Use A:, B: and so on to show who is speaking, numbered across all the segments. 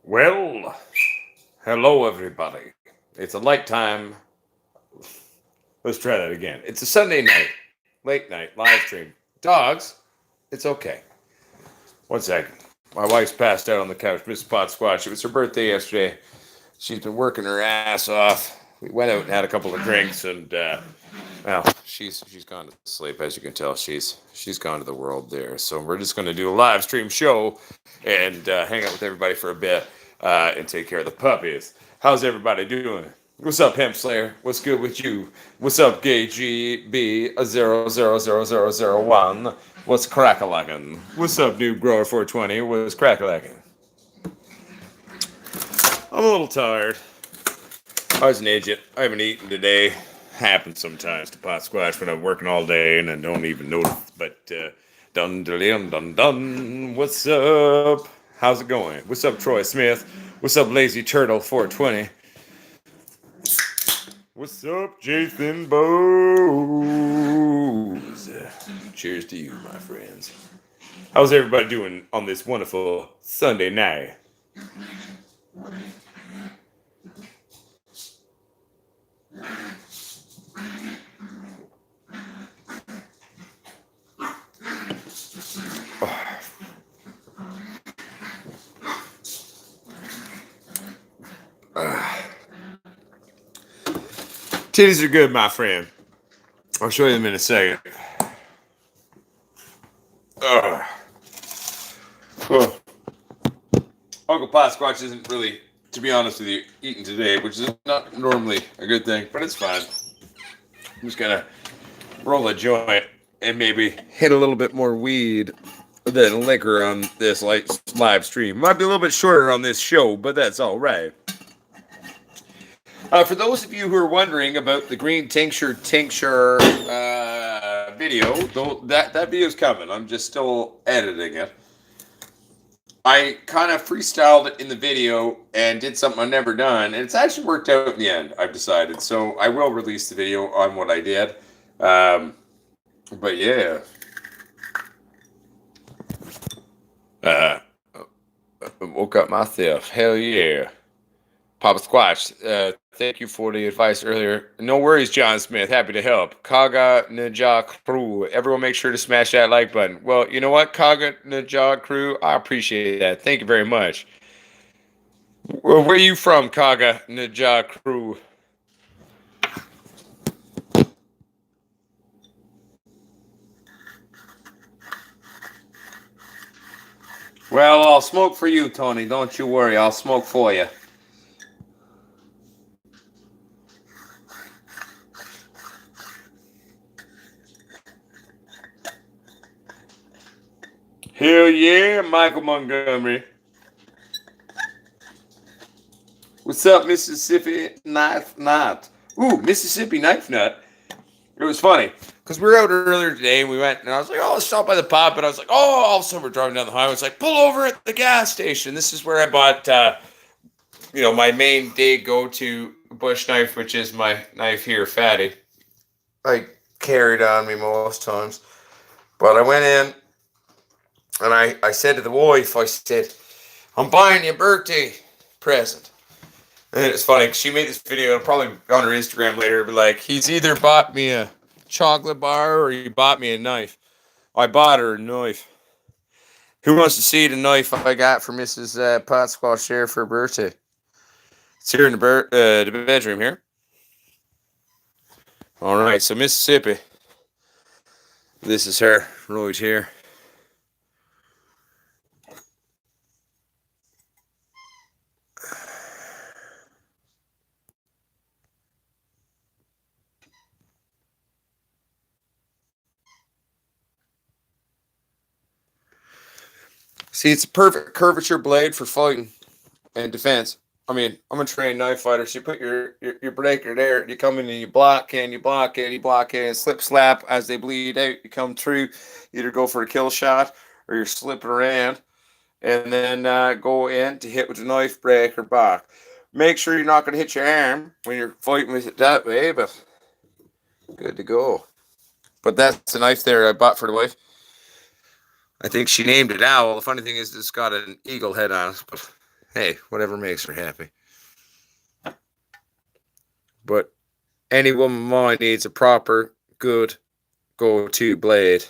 A: Well, hello everybody. It's a light time. Let's try that again. It's a Sunday night, late night live stream. Dogs, it's okay. 1 second. My wife's passed out on the couch, Miss Pot Squatch. It was her birthday yesterday. She's been working her ass off. We went out and had a couple of drinks, and well, she's gone to sleep. As you can tell, she's gone to the world there. So we're just going to do a live stream show and hang out with everybody for a bit and take care of the puppies. How's everybody doing? What's up, Hemp Slayer? What's good with you? What's up, Gay GB 000001? What's crack-a-lackin'? What's up, Noob Grower 420? What's crack-a-lackin'? I'm a little tired. I was an idiot. I haven't eaten today. Happens sometimes to pot squash when I'm working all day and I don't even notice. But dun dun dun dun. What's up? How's it going? What's up, Troy Smith? What's up, Lazy Turtle 420? What's up, Jason Bose? Cheers to you, my friends. How's everybody doing on this wonderful Sunday night? Titties are good, my friend. I'll show you them in a second. Ugh. Well, Uncle Pot Squatch isn't really, to be honest with you, eating today, which is not normally a good thing, but it's fine. I'm just gonna roll a joint and maybe hit a little bit more weed than liquor on this live stream. Might be a little bit shorter on this show, but that's all right. For those of you who are wondering about the green tincture video, though that video's coming. I'm just still editing it. I kind of freestyled it in the video and did something I've never done, and it's actually worked out in the end. I've decided, so I will release the video on what I did. But yeah, woke up myself. Hell yeah. Papa Squatch, thank you for the advice earlier. No worries, John Smith. Happy to help. Kaga Ninja Crew. Everyone make sure to smash that like button. Well, you know what, Kaga Ninja Crew? I appreciate that. Thank you very much. Where are you from, Kaga Ninja Crew? Well, I'll smoke for you, Tony. Don't you worry. I'll smoke for you. Hell yeah, Michael Montgomery. What's up, Mississippi Knife Nut? Ooh, Mississippi Knife Nut. It was funny because we were out earlier today and we went and I was like, oh, let's stop by the pub. And I was like, oh, all of a sudden we're driving down the highway. It's like, pull over at the gas station. This is where I bought, my main day go-to bush knife, which is my knife here, Fatty. I carry it on me most times. But I went in and I said to the wife, I said, I'm buying you a birthday present. And it's funny, 'cause she made this video, and probably on her Instagram later, but like, he's either bought me a chocolate bar or he bought me a knife. I bought her a knife. Who wants to see the knife I got for Mrs. Pot Squash there for her birthday? It's here in the bedroom here. All right, so Mississippi. This is her right here. See, it's a perfect curvature blade for fighting and defense. I mean, I'm a trained knife fighter. So you put your breaker there, you come in and you block and you block and you block and slip slap as they bleed out. You come through, either go for a kill shot or you're slipping around and then go in to hit with the knife, break or back. Make sure you're not going to hit your arm when you're fighting with it that way, but good to go. But that's the knife there I bought for the wife. I think she named it Owl. The funny thing is, it's got an eagle head on it, but hey, whatever makes her happy. But any woman of mine needs a proper, good go-to blade.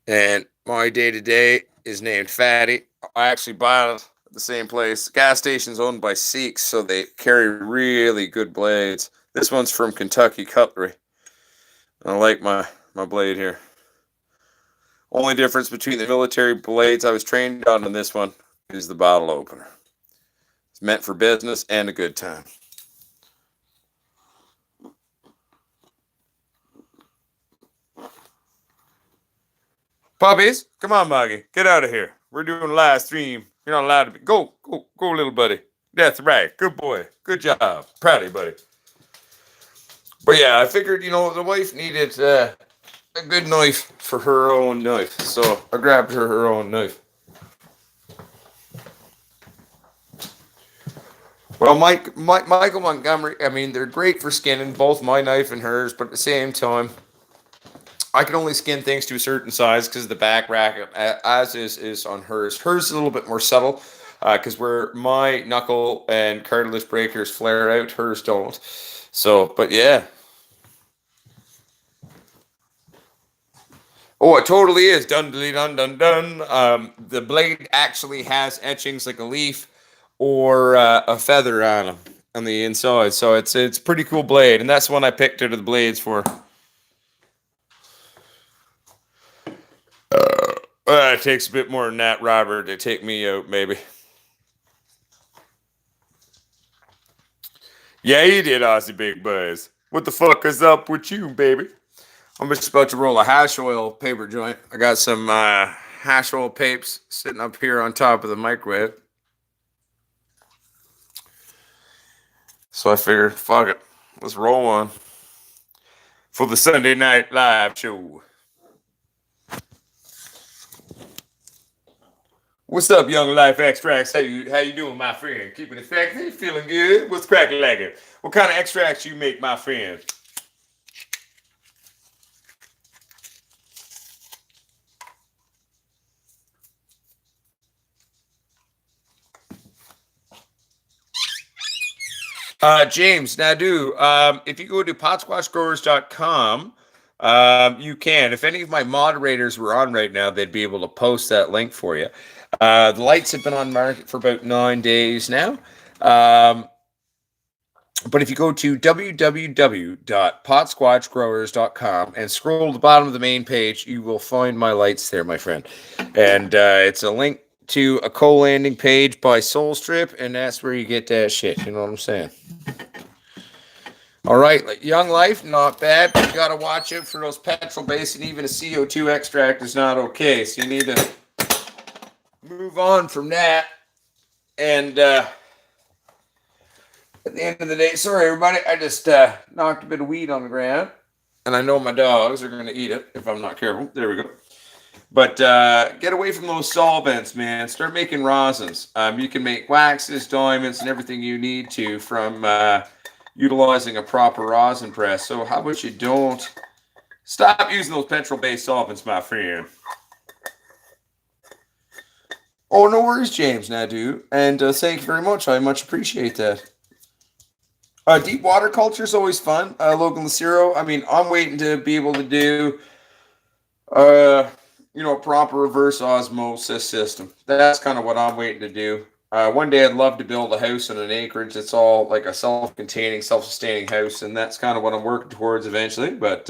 A: And my day-to-day is named Fatty. I actually buy it at the same place. The gas station's owned by Sikhs, so they carry really good blades. This one's from Kentucky Cutlery. I like my blade here. Only difference between the military blades I was trained on and this one is the bottle opener. It's meant for business and a good time. Puppies, come on, Moggy. Get out of here. We're doing a live stream. You're not allowed to be. Go, little buddy. That's right. Good boy. Good job. Proud of you, buddy. But yeah, I figured, the wife needed a good knife for her own knife. So I grabbed her own knife. Well, Michael Montgomery, I mean, they're great for skinning, both my knife and hers, but at the same time, I can only skin things to a certain size because the back rack, as is on hers. Hers is a little bit more subtle because where my knuckle and cartilage breakers flare out, hers don't. So, but yeah. Oh, it totally is. Dun, dun, dun, dun. The blade actually has etchings like a leaf or a feather on them on the inside. So it's a pretty cool blade. And that's the one I picked out of the blades for. It takes a bit more than that, Robert, to take me out, maybe. Yeah, you did, Aussie Big Buzz. What the fuck is up with you, baby? I'm just about to roll a hash oil paper joint. I got some hash oil papes sitting up here on top of the microwave. So I figured, fuck it. Let's roll one for the Sunday Night Live show. What's up, Young Life Extracts? How you doing, my friend? Keeping it sexy? Feeling good? What's cracking like it? What kind of extracts you make, my friend? James Nadu, if you go to potsquatchgrowers.com, you can. If any of my moderators were on right now, they'd be able to post that link for you. The lights have been on market for about 9 days now. But if you go to www.potsquatchgrowers.com and scroll to the bottom of the main page, you will find my lights there, my friend. And it's a link to a co-landing page by Soulstrip, and that's where you get that shit. You know what I'm saying? All right, Young Life, not bad, but you got to watch out for those petrol-based, and even a CO2 extract is not okay. So you need to move on from that. And at the end of the day, sorry, everybody, I just knocked a bit of weed on the ground, and I know my dogs are going to eat it if I'm not careful. There we go. But get away from those solvents, man. Start making rosins. You can make waxes, diamonds, and everything you need to from utilizing a proper rosin press. So how about you don't stop using those petrol-based solvents, my friend? Oh, no worries, James, Nadu. And thank you very much. I much appreciate that. Deep water culture is always fun. Logan Lucero, I mean, I'm waiting to be able to do a proper reverse osmosis system. That's kind of what I'm waiting to do. One day I'd love to build a house on an acreage that's all like a self-containing, self-sustaining house, and that's kind of what I'm working towards eventually. But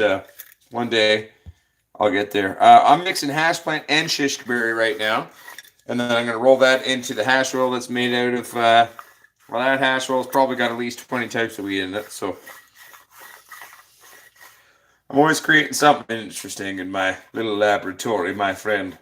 A: one day I'll get there. I'm mixing hash plant and shishkaberry right now, and then I'm going to roll that into the hash oil that's made out of, that hash oil's probably got at least 20 types of weed in it, so I'm always creating something interesting in my little laboratory, my friend.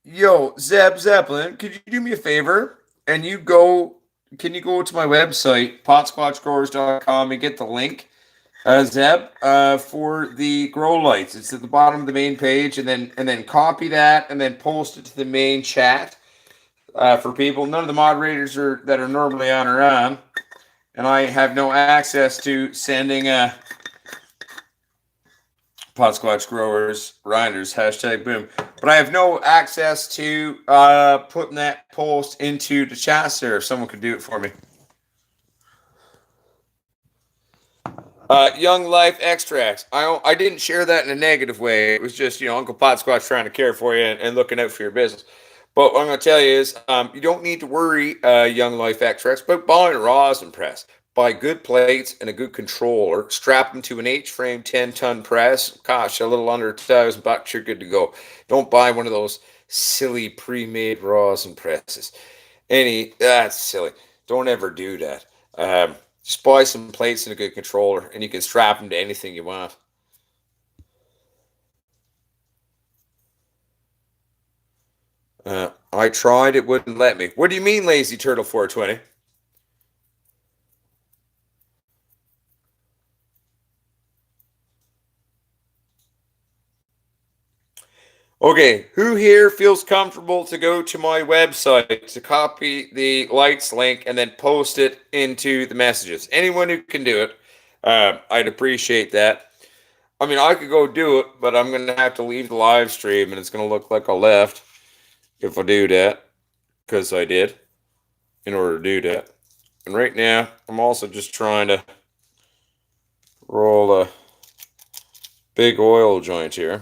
A: Yo, Zeb Zeppelin, could you do me a favor? And can you go to my website, potsquatchgrowers.com, and get the link, Zeb, for the grow lights? It's at the bottom of the main page, and then copy that and then post it to the main chat for people. None of the moderators that are normally on are on. And I have no access to sending Pot Squatch growers, grinders, hashtag boom. But I have no access to putting that post into the chat there. If someone could do it for me. Young Life extracts. I didn't share that in a negative way. It was just, Uncle Pot Squatch trying to care for you and looking out for your business. But what I'm going to tell you is you don't need to worry, Young Life extracts, but buying a rosin press. Buy good plates and a good controller. Strap them to an H-frame 10-ton press. Gosh, a little under $1,000, you're good to go. Don't buy one of those silly pre-made rosin presses. That's silly. Don't ever do that. Just buy some plates and a good controller, and you can strap them to anything you want. I tried, it wouldn't let me. What do you mean, Lazy Turtle 420? Okay, who here feels comfortable to go to my website to copy the lights link and then post it into the messages? Anyone who can do it, I'd appreciate that. I mean, I could go do it, but I'm going to have to leave the live stream, and it's going to look like I left if I do that, because I did, in order to do that. And right now, I'm also just trying to roll a big oil joint here.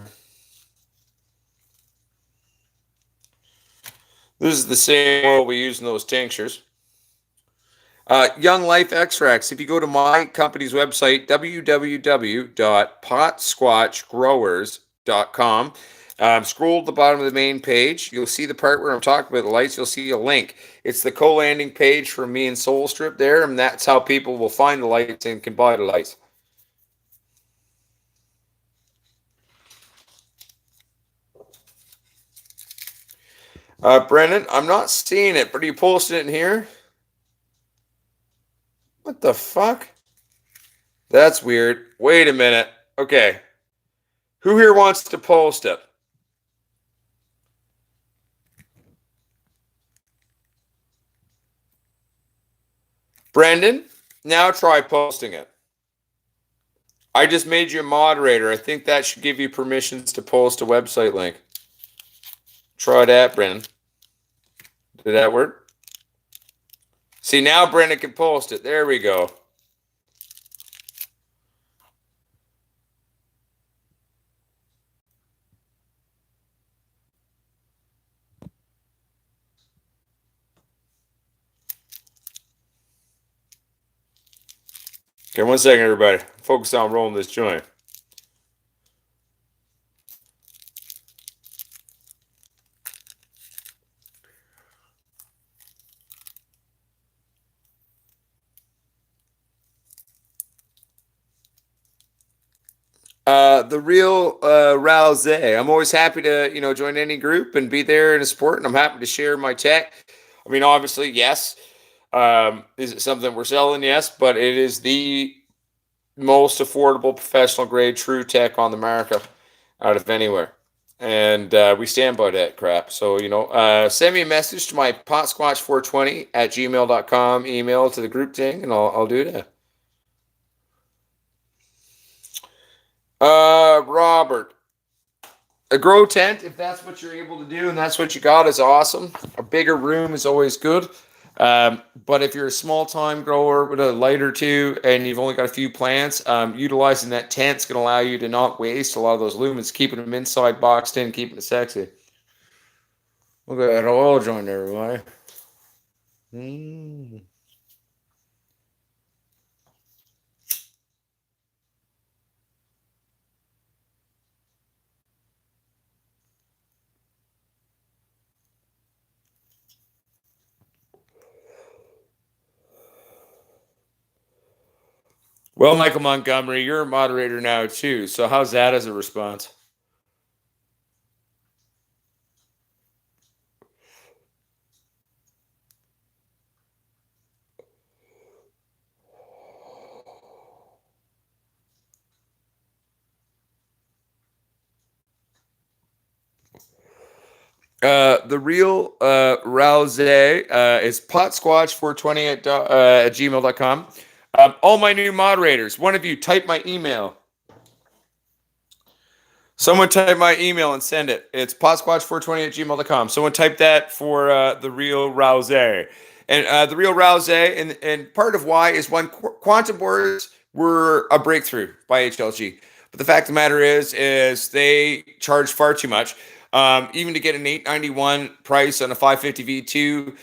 A: This is the same oil we use in those tinctures. Young Life extracts. If you go to my company's website, www.potsquatchgrowers.com, scroll to the bottom of the main page. You'll see the part where I'm talking about the lights. You'll see a link. It's the co-landing page for me and Soul Strip there, and that's how people will find the lights and can buy the lights. Brendan, I'm not seeing it, but are you posting it in here? What the fuck? That's weird. Wait a minute. Okay. Who here wants to post it? Brendan, now try posting it. I just made you a moderator. I think that should give you permissions to post a website link. Try that, Brendan. Did that work? See, now Brendan can post it. There we go. Okay, 1 second, everybody. Focus on rolling this joint. The real Rouse. I'm always happy to join any group and be there in a sport, and I'm happy to share my tech. I mean, obviously, yes. Is it something we're selling? Yes, but it is the most affordable professional grade true tech on the market out of anywhere, and we stand by that crap. So send me a message to my potsquatch420@gmail.com email to the group thing, and I'll do that. Robert, a grow tent, if that's what you're able to do and that's what you got, is awesome. A bigger room is always good. But if you're a small time grower with a light or two and you've only got a few plants, utilizing that tent's going to allow you to not waste a lot of those lumens, keeping them inside boxed in, keeping it sexy. Look at that oil joint, everybody. Well, Michael Montgomery, you're a moderator now too. So how's that as a response? The real Rouse is potsquatch420 at gmail.com. All my new moderators, one of you type my email. Someone type my email and send it. It's podsquatch420@gmail.com. Someone type that for the real Rouse. And the real Rouse, and part of why is one, quantum boards were a breakthrough by HLG. But the fact of the matter is they charge far too much. Even to get an 891 price on a 550 V2,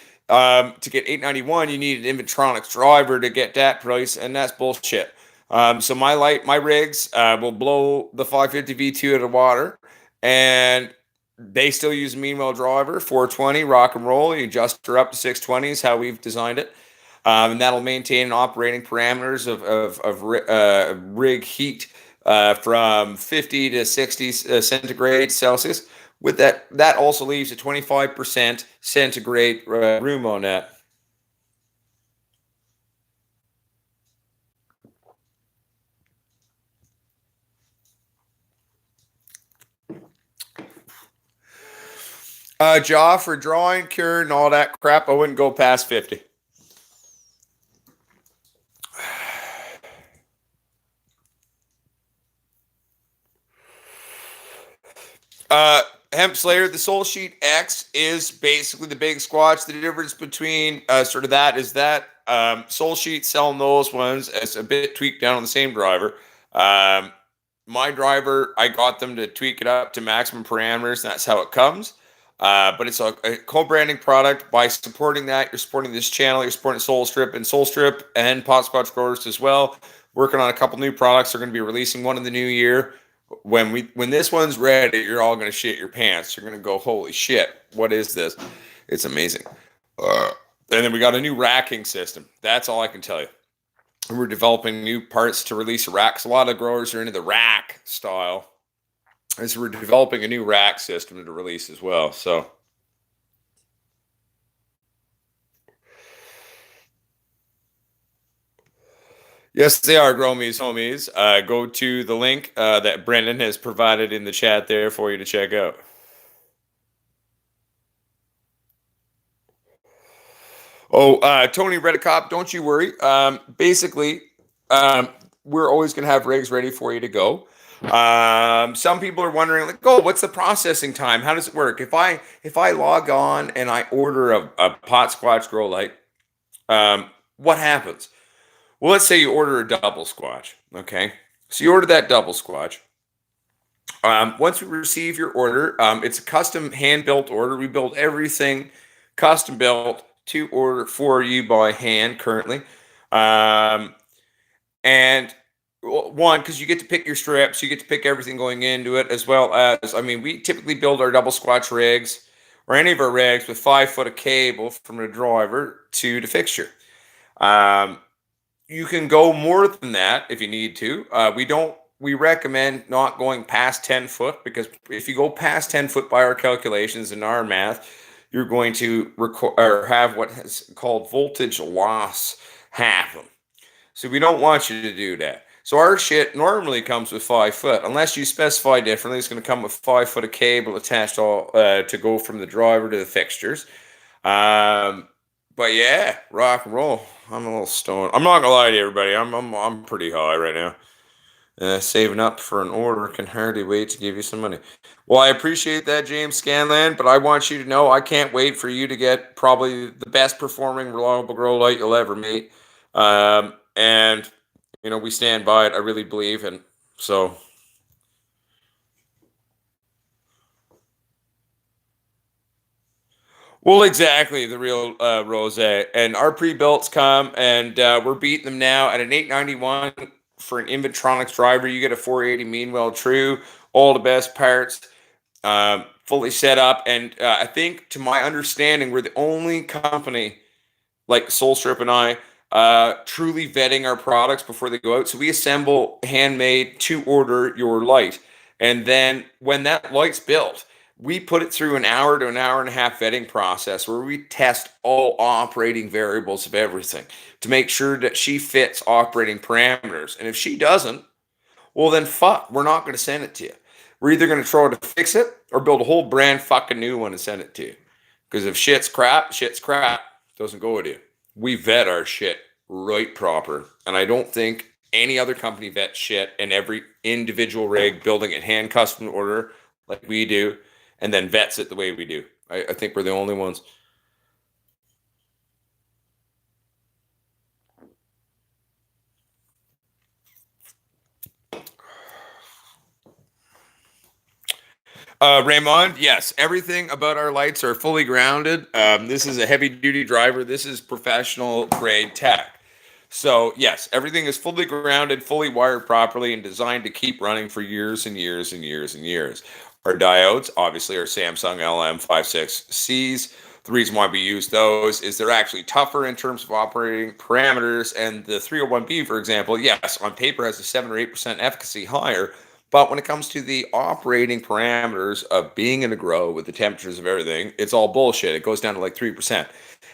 A: to get 891, you need an Inventronics driver to get that price, and that's bullshit. So my rigs will blow the 550 V2 out of the water, and they still use a Meanwhile driver, 420, rock and roll. You adjust her up to 620 is how we've designed it. And that'll maintain operating parameters of rig heat from 50 to 60 centigrade Celsius. With that also leaves a 25% centigrade room on that. Jaw for drawing, cure, and all that crap, I wouldn't go past 50. Hemp Slayer, the Soul Sheet X is basically the big squatch. The difference between sort of that is that Soul Sheet selling those ones as a bit tweaked down on the same driver. My driver, I got them to tweak it up to maximum parameters, and that's how it comes. But it's a co-branding product. By supporting that, you're supporting this channel, you're supporting Soul Strip and Podsquatch Growers as well. Working on a couple new products. They're going to be releasing one in the new year. When this one's ready, you're all going to shit your pants. You're going to go, holy shit, what is this? It's amazing. And then we got a new racking system. That's all I can tell you. And we're developing new parts to release a rack. So a lot of growers are into the rack style. And so we're developing a new rack system to release as well. So yes, they are Gromies homies. Go to the link that Brendan has provided in the chat there for you to check out. Oh, Tony Redicop, don't you worry. Basically, we're always going to have rigs ready for you to go. Some people are wondering, like, oh, what's the processing time? How does it work? If I log on and I order a Podsquatch grow light, what happens? Well, let's say you order a double squatch. Okay, so you order that double squatch. Once we receive your order, it's a custom hand-built order. We build everything custom built to order for you by hand currently. And one, because you get to pick your strips, you get to pick everything going into it, as well as, I mean, we typically build our double squatch rigs or any of our rigs with 5 foot of cable from the driver to the fixture. You can go more than that if you need to. We recommend not going past 10 foot, because if you go past 10 foot by our calculations and our math, you're going to have what is called voltage loss happen. So we don't want you to do that. So our shit normally comes with 5 foot, unless you specify differently. It's going to come with 5 foot of cable attached all to go from the driver to the fixtures. But yeah, rock and roll. I'm a little stoned. I'm not gonna lie to you, everybody. I'm pretty high right now. Saving up for an order, can hardly wait to give you some money. Well, I appreciate that, James Scanlan, but I want you to know I can't wait for you to get probably the best performing reliable grow light you'll ever meet. And you know, we stand by it. I really believe, and so. Well, exactly, the real Rose. And our pre-builts come, and we're beating them now at an 891 for an Inventronics driver. You get a 480 Meanwhile True, all the best parts, fully set up. And I think, to my understanding, we're the only company, like Soul Strip and I, truly vetting our products before they go out. So we assemble handmade to order your light. And then when that light's built, we put it through an hour to an hour and a half vetting process where we test all operating variables of everything to make sure that she fits operating parameters. And if she doesn't, well, then fuck, we're not going to send it to you. We're either going to try to fix it or build a whole brand fucking new one and send it to you. Because if shit's crap, shit's crap. It doesn't go with you. We vet our shit right proper. And I don't think any other company vet shit and every individual rig, building it hand custom order like we do, and then vets it the way we do. I think we're the only ones. Raymond, yes, everything about our lights are fully grounded. This is a heavy duty driver. This is professional grade tech. So, yes, everything is fully grounded, fully wired properly, and designed to keep running for years and years and years and years. Our diodes, obviously, are Samsung LM56Cs. The reason why we use those is they're actually tougher in terms of operating parameters. And the 301B, for example, yes, on paper has a 7 or 8% efficacy higher. But when it comes to the operating parameters of being in a grow with the temperatures of everything, it's all bullshit. It goes down to like 3%.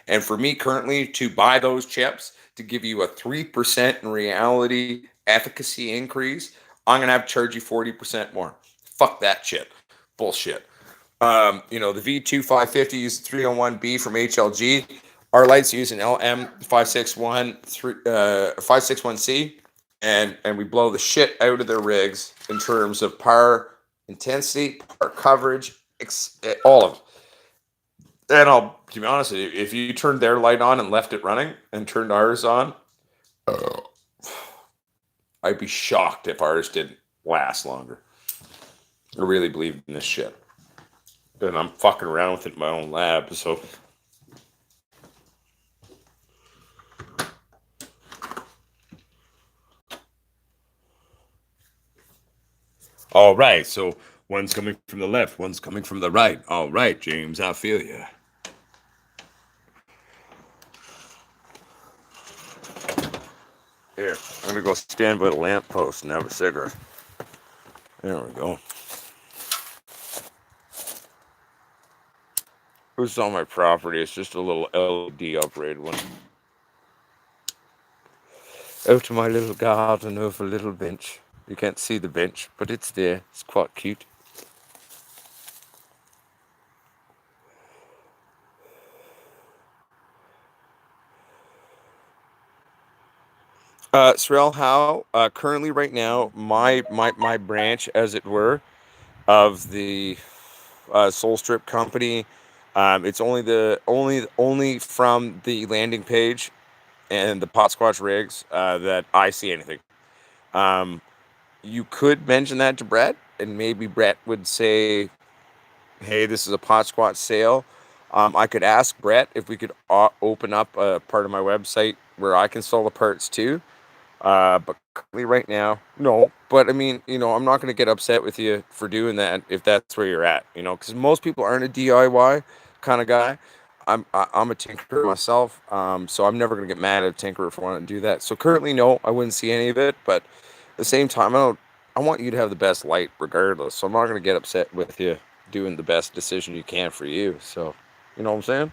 A: And for me currently to buy those chips to give you a 3% in reality efficacy increase, I'm going to have to charge you 40% more. Fuck that shit. Bullshit. The V2550 uses 301B from HLG. Our lights use an LM561C, and we blow the shit out of their rigs in terms of power intensity, power coverage, all of it. And to be honest with you, if you turned their light on and left it running and turned ours on, I'd be shocked if ours didn't last longer. I really believe in this shit. And I'm fucking around with it in my own lab, so. All right, so one's coming from the left, one's coming from the right. All right, James, I feel you. Here, I'm gonna go stand by the lamppost and have a cigarette. There we go. Who's on my property? It's just a little LED operated one. Out to my little garden over a little bench. You can't see the bench, but it's there. It's quite cute. Sorrel Howe, currently right now, my branch, as it were, of the Soul Strip company, it's only from the landing page and the Pot Squatch rigs that I see anything. You could mention that to Brett, and maybe Brett would say, "Hey, this is a Pot Squatch sale." I could ask Brett if we could open up a part of my website where I can sell the parts too. But currently right now, no. But I mean, I'm not going to get upset with you for doing that if that's where you're at, because most people aren't a DIY kind of guy. I'm a tinkerer myself, so I'm never going to get mad at a tinkerer for wanting to do that. So currently, no, I wouldn't see any of it. But at the same time, I want you to have the best light regardless. So I'm not going to get upset with you doing the best decision you can for you. So, you know what I'm saying?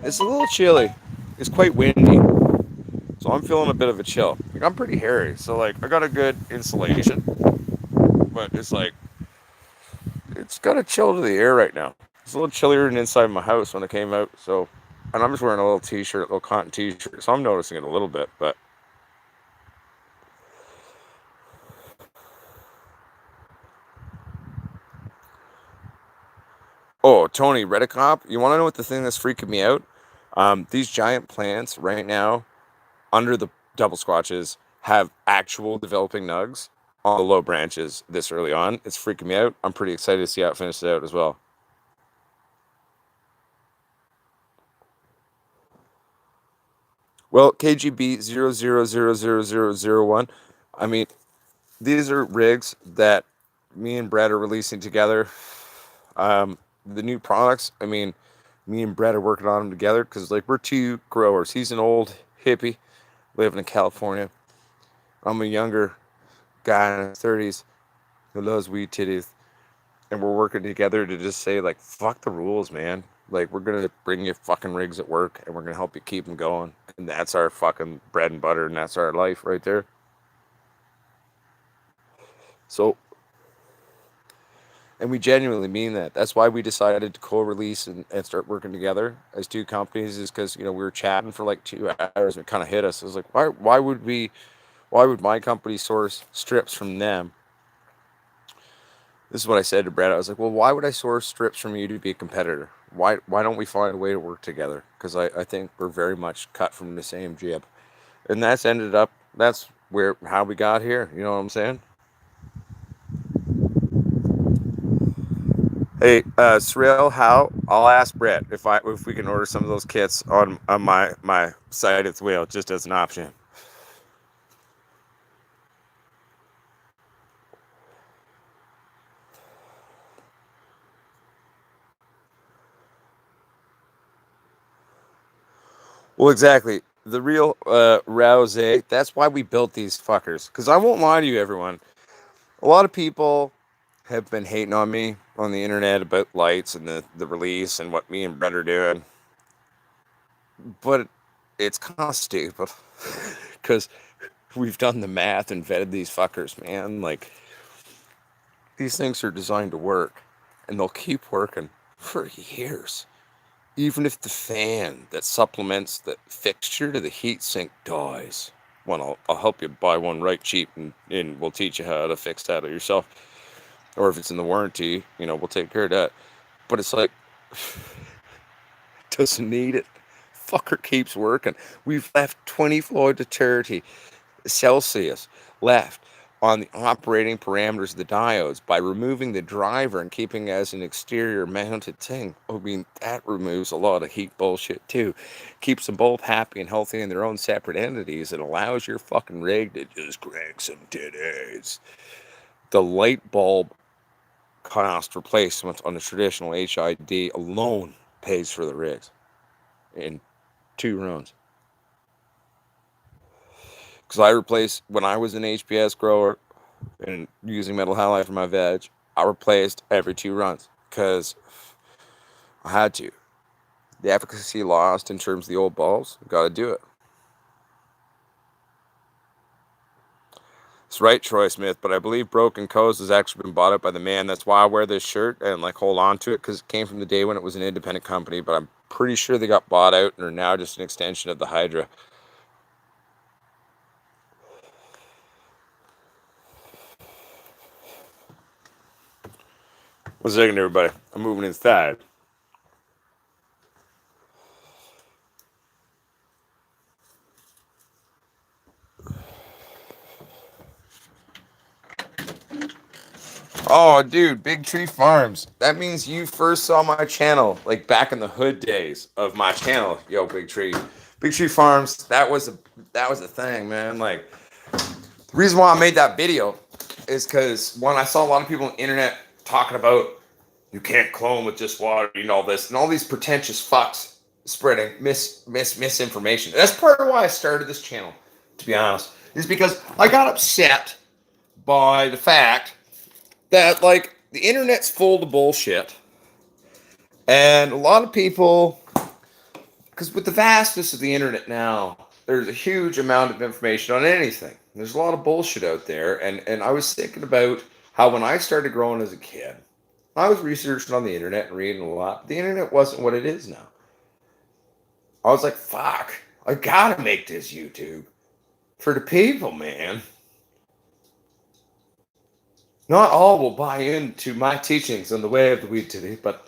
A: It's a little chilly. It's quite windy. So I'm feeling a bit of a chill. Like, I'm pretty hairy, so like I got a good insulation, but it's got a chill to the air right now. It's a little chillier than inside my house when I came out. So, and I'm just wearing a little t-shirt, a little cotton t-shirt, so I'm noticing it a little bit. But oh, Tony Redicop, you want to know what the thing that's freaking me out? These giant plants right now under the double squatches have actual developing nugs on the low branches this early on. It's freaking me out. I'm pretty excited to see how it finishes out as well. Well, KGB 00000001. I mean, these are rigs that me and Brett are releasing together. The new products, I mean, me and Brett are working on them together because, like, we're two growers. He's an old hippie living in California. I'm a younger guy in his 30s who loves weed titties. And we're working together to just say, like, fuck the rules, man. Like, we're going to bring you fucking rigs at work and we're going to help you keep them going. And that's our fucking bread and butter and that's our life right there. So, And we genuinely mean that. That's why we decided to co-release and start working together as two companies. Is because we were chatting for like 2 hours and it kind of hit us. It was like, why would my company source strips from them? This is what I said to Brad. I was like, well, why would I source strips from you to be a competitor? Why don't we find a way to work together? Because I think we're very much cut from the same jib. And that's where how we got here. You know what I'm saying? Hey, Surreal, how? I'll ask Brett if we can order some of those kits on my site at Whale just as an option. Well, exactly. The real Rouse. That's why we built these fuckers. Because I won't lie to you, everyone. A lot of people have been hating on me on the internet about lights and the release and what me and Brett are doing. But it's kind of stupid. Because we've done the math and vetted these fuckers, man. Like, these things are designed to work. And they'll keep working for years. Even if the fan that supplements the fixture to the heatsink dies. Well, I'll help you buy one right cheap and we'll teach you how to fix that yourself. Or if it's in the warranty, we'll take care of that. But it's like, doesn't need it. Fucker keeps working. We've left 24 to 30 Celsius left on the operating parameters of the diodes by removing the driver and keeping it as an exterior mounted thing. I mean, that removes a lot of heat bullshit too. Keeps them both happy and healthy in their own separate entities. It allows your fucking rig to just crank some titties. The light bulb cost replacement on a traditional HID alone pays for the rigs in 2 runs. Because I replaced, when I was an HPS grower and using metal halide for my veg, I replaced every 2 runs because I had to. The efficacy lost in terms of the old bulbs, got to do it. It's right, Troy Smith, but I believe Broken Coast has actually been bought up by the man. That's why I wear this shirt and hold on to it, because it came from the day when it was an independent company, but I'm pretty sure they got bought out and are now just an extension of the Hydra. One second, everybody. I'm moving inside. Oh, dude, Big Tree Farms. That means you first saw my channel, back in the hood days of my channel. Yo, Big Tree. Big Tree Farms, that was a thing, man. The reason why I made that video is because, one, I saw a lot of people on the internet talking about you can't clone with just water, all this, and all these pretentious fucks spreading misinformation. That's part of why I started this channel, to be honest, is because I got upset by the fact that the internet's full of bullshit, and a lot of people, because with the vastness of the internet now, there's a huge amount of information on anything. There's a lot of bullshit out there, and I was thinking about how when I started growing as a kid, I was researching on the internet and reading a lot, but the internet wasn't what it is now. I was like, fuck, I gotta make this YouTube for the people, man. Not all will buy into my teachings on the way of the weed titty, but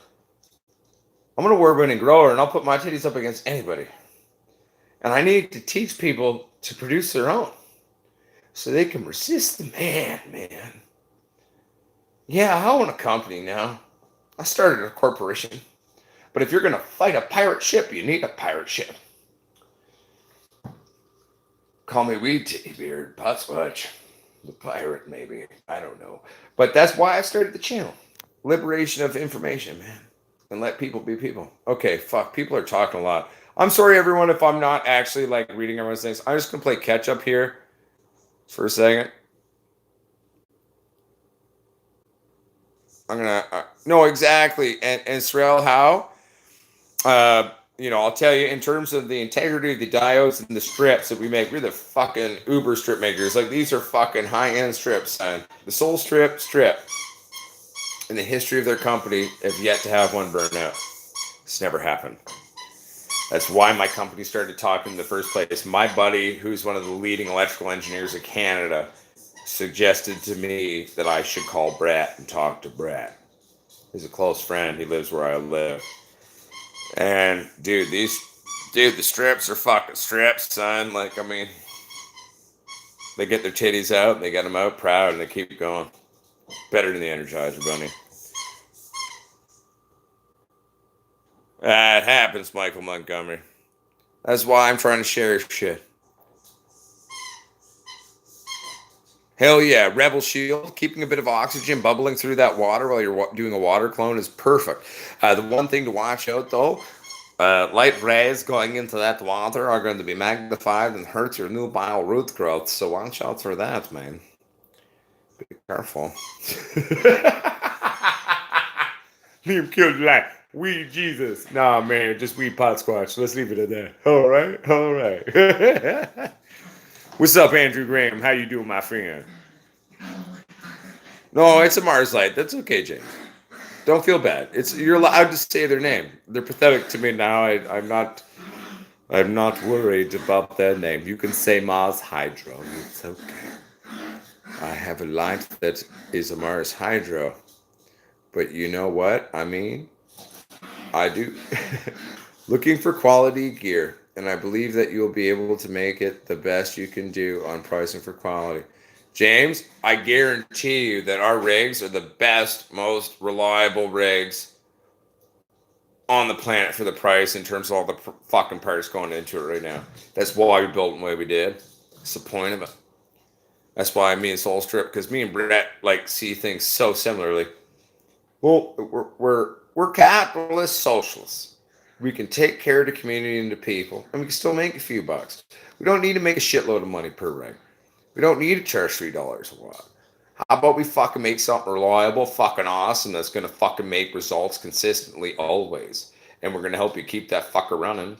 A: I'm going to work with a grower and I'll put my titties up against anybody. And I need to teach people to produce their own so they can resist the man. Yeah, I own a company now. I started a corporation. But if you're going to fight a pirate ship, you need a pirate ship. Call me Weed Titty Beard, Potswatch. The pirate, maybe. I don't know. But that's why I started the channel. Liberation of information, man. And let people be people. Okay, fuck. People are talking a lot. I'm sorry, everyone, if I'm not actually reading everyone's things. I'm just going to play catch up here for a second. I'm going to... no, exactly. And Srel, how? I'll tell you, in terms of the integrity of the diodes and the strips that we make, we're the fucking uber strip makers. These are fucking high-end strips, son. The Soul strip. in the history of their company have yet to have one burn out. It's never happened. That's why my company started talking in the first place. My buddy, who's one of the leading electrical engineers of Canada, suggested to me that I should call Brett and talk to Brett. He's a close friend. He lives where I live. And the strips are fucking strips, son. Like, I mean, they get their titties out, they get them out proud, and they keep going. Better than the Energizer Bunny. That happens, Michael Montgomery. That's why I'm trying to share shit. Hell yeah, Rebel Shield, keeping a bit of oxygen bubbling through that water while you're doing a water clone is perfect. The one thing to watch out though, light rays going into that water are going to be magnified and hurt your nubile root growth. So watch out for that, man. Be careful. Liam killed like weed Jesus. Nah, man, just weed pot squash. Let's leave it at that. All right, all right. What's up, Andrew Graham? How you doing, my friend? No, it's a Mars Light. That's okay, James. Don't feel bad. You're allowed to say their name. They're pathetic to me now. I'm not worried about their name. You can say Mars Hydro. It's okay. I have a light that is a Mars Hydro. But you know what? I mean, I do. Looking for quality gear, and I believe that you'll be able to make it the best you can do on pricing for quality. James, I guarantee you that our rigs are the best, most reliable rigs on the planet for the price in terms of all the fucking parts going into it right now. That's why we built the way we did. That's the point of it. That's why me and Soul Strip, because me and Brett like see things so similarly. Well, we're capitalist socialists. We can take care of the community and the people, and we can still make a few bucks. We don't need to make a shitload of money per rig. We don't need to charge $3 a watt. How about we fucking make something reliable, fucking awesome, that's gonna fucking make results consistently always, and we're gonna help you keep that fucker running,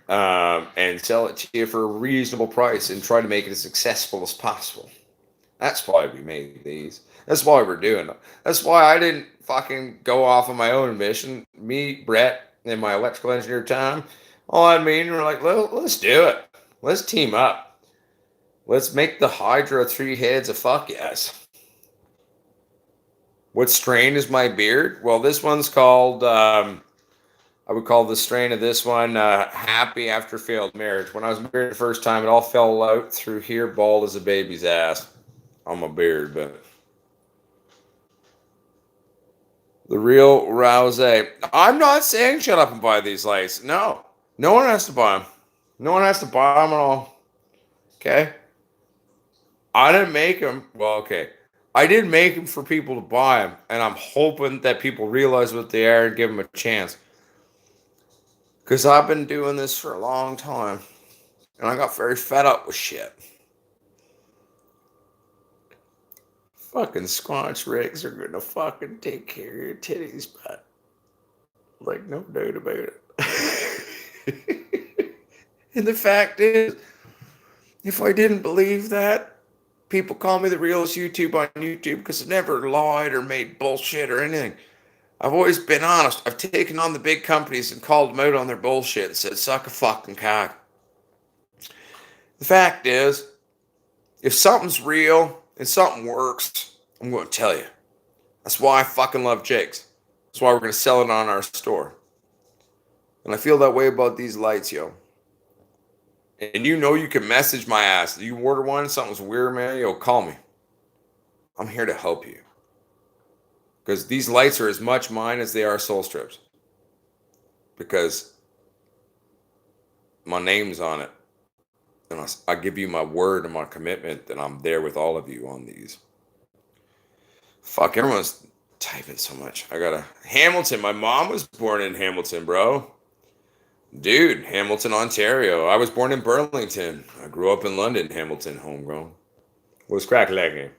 A: and sell it to you for a reasonable price, and try to make it as successful as possible. That's why we made these. That's why we're doing them. That's why I didn't fucking go off on my own mission. Me, Brett, and my electrical engineer Tom, all I mean, we're like, let's do it. Let's team up. Let's make the Hydra 3 heads a fuck yes. What strain is my beard? Well, this one's called, I would call the strain of this one Happy After Failed Marriage. When I was married the first time, it all fell out through here, bald as a baby's ass on my beard. But the real Rouse. I'm not saying shut up and buy these lights. No. No one has to buy them. No one has to buy them at all. Okay? I didn't make them. Well, okay. I did make them for people to buy them, and I'm hoping that people realize what they are and give them a chance. Because I've been doing this for a long time, and I got very fed up with shit. Fucking squanch rigs are gonna fucking take care of your titties, but like no doubt about it. And the fact is, if I didn't believe that, people call me the realest YouTube on YouTube because I never lied or made bullshit or anything. I've always been honest. I've taken on the big companies and called them out on their bullshit and said, suck a fucking cock. The fact is, if something's real and something works, I'm going to tell you. That's why I fucking love Jake's. That's why we're going to sell it on our store. And I feel that way about these lights, yo. And you know you can message my ass. You order one, something's weird, man, yo, call me. I'm here to help you. Because these lights are as much mine as they are Soul Strips. Because my name's on it. And I give you my word and my commitment that I'm there with all of you on these. Fuck, everyone's typing so much. I got a Hamilton. My mom was born in Hamilton, bro. Dude, Hamilton, Ontario. I was born in Burlington. I grew up in London, Hamilton, homegrown. What's crack legging?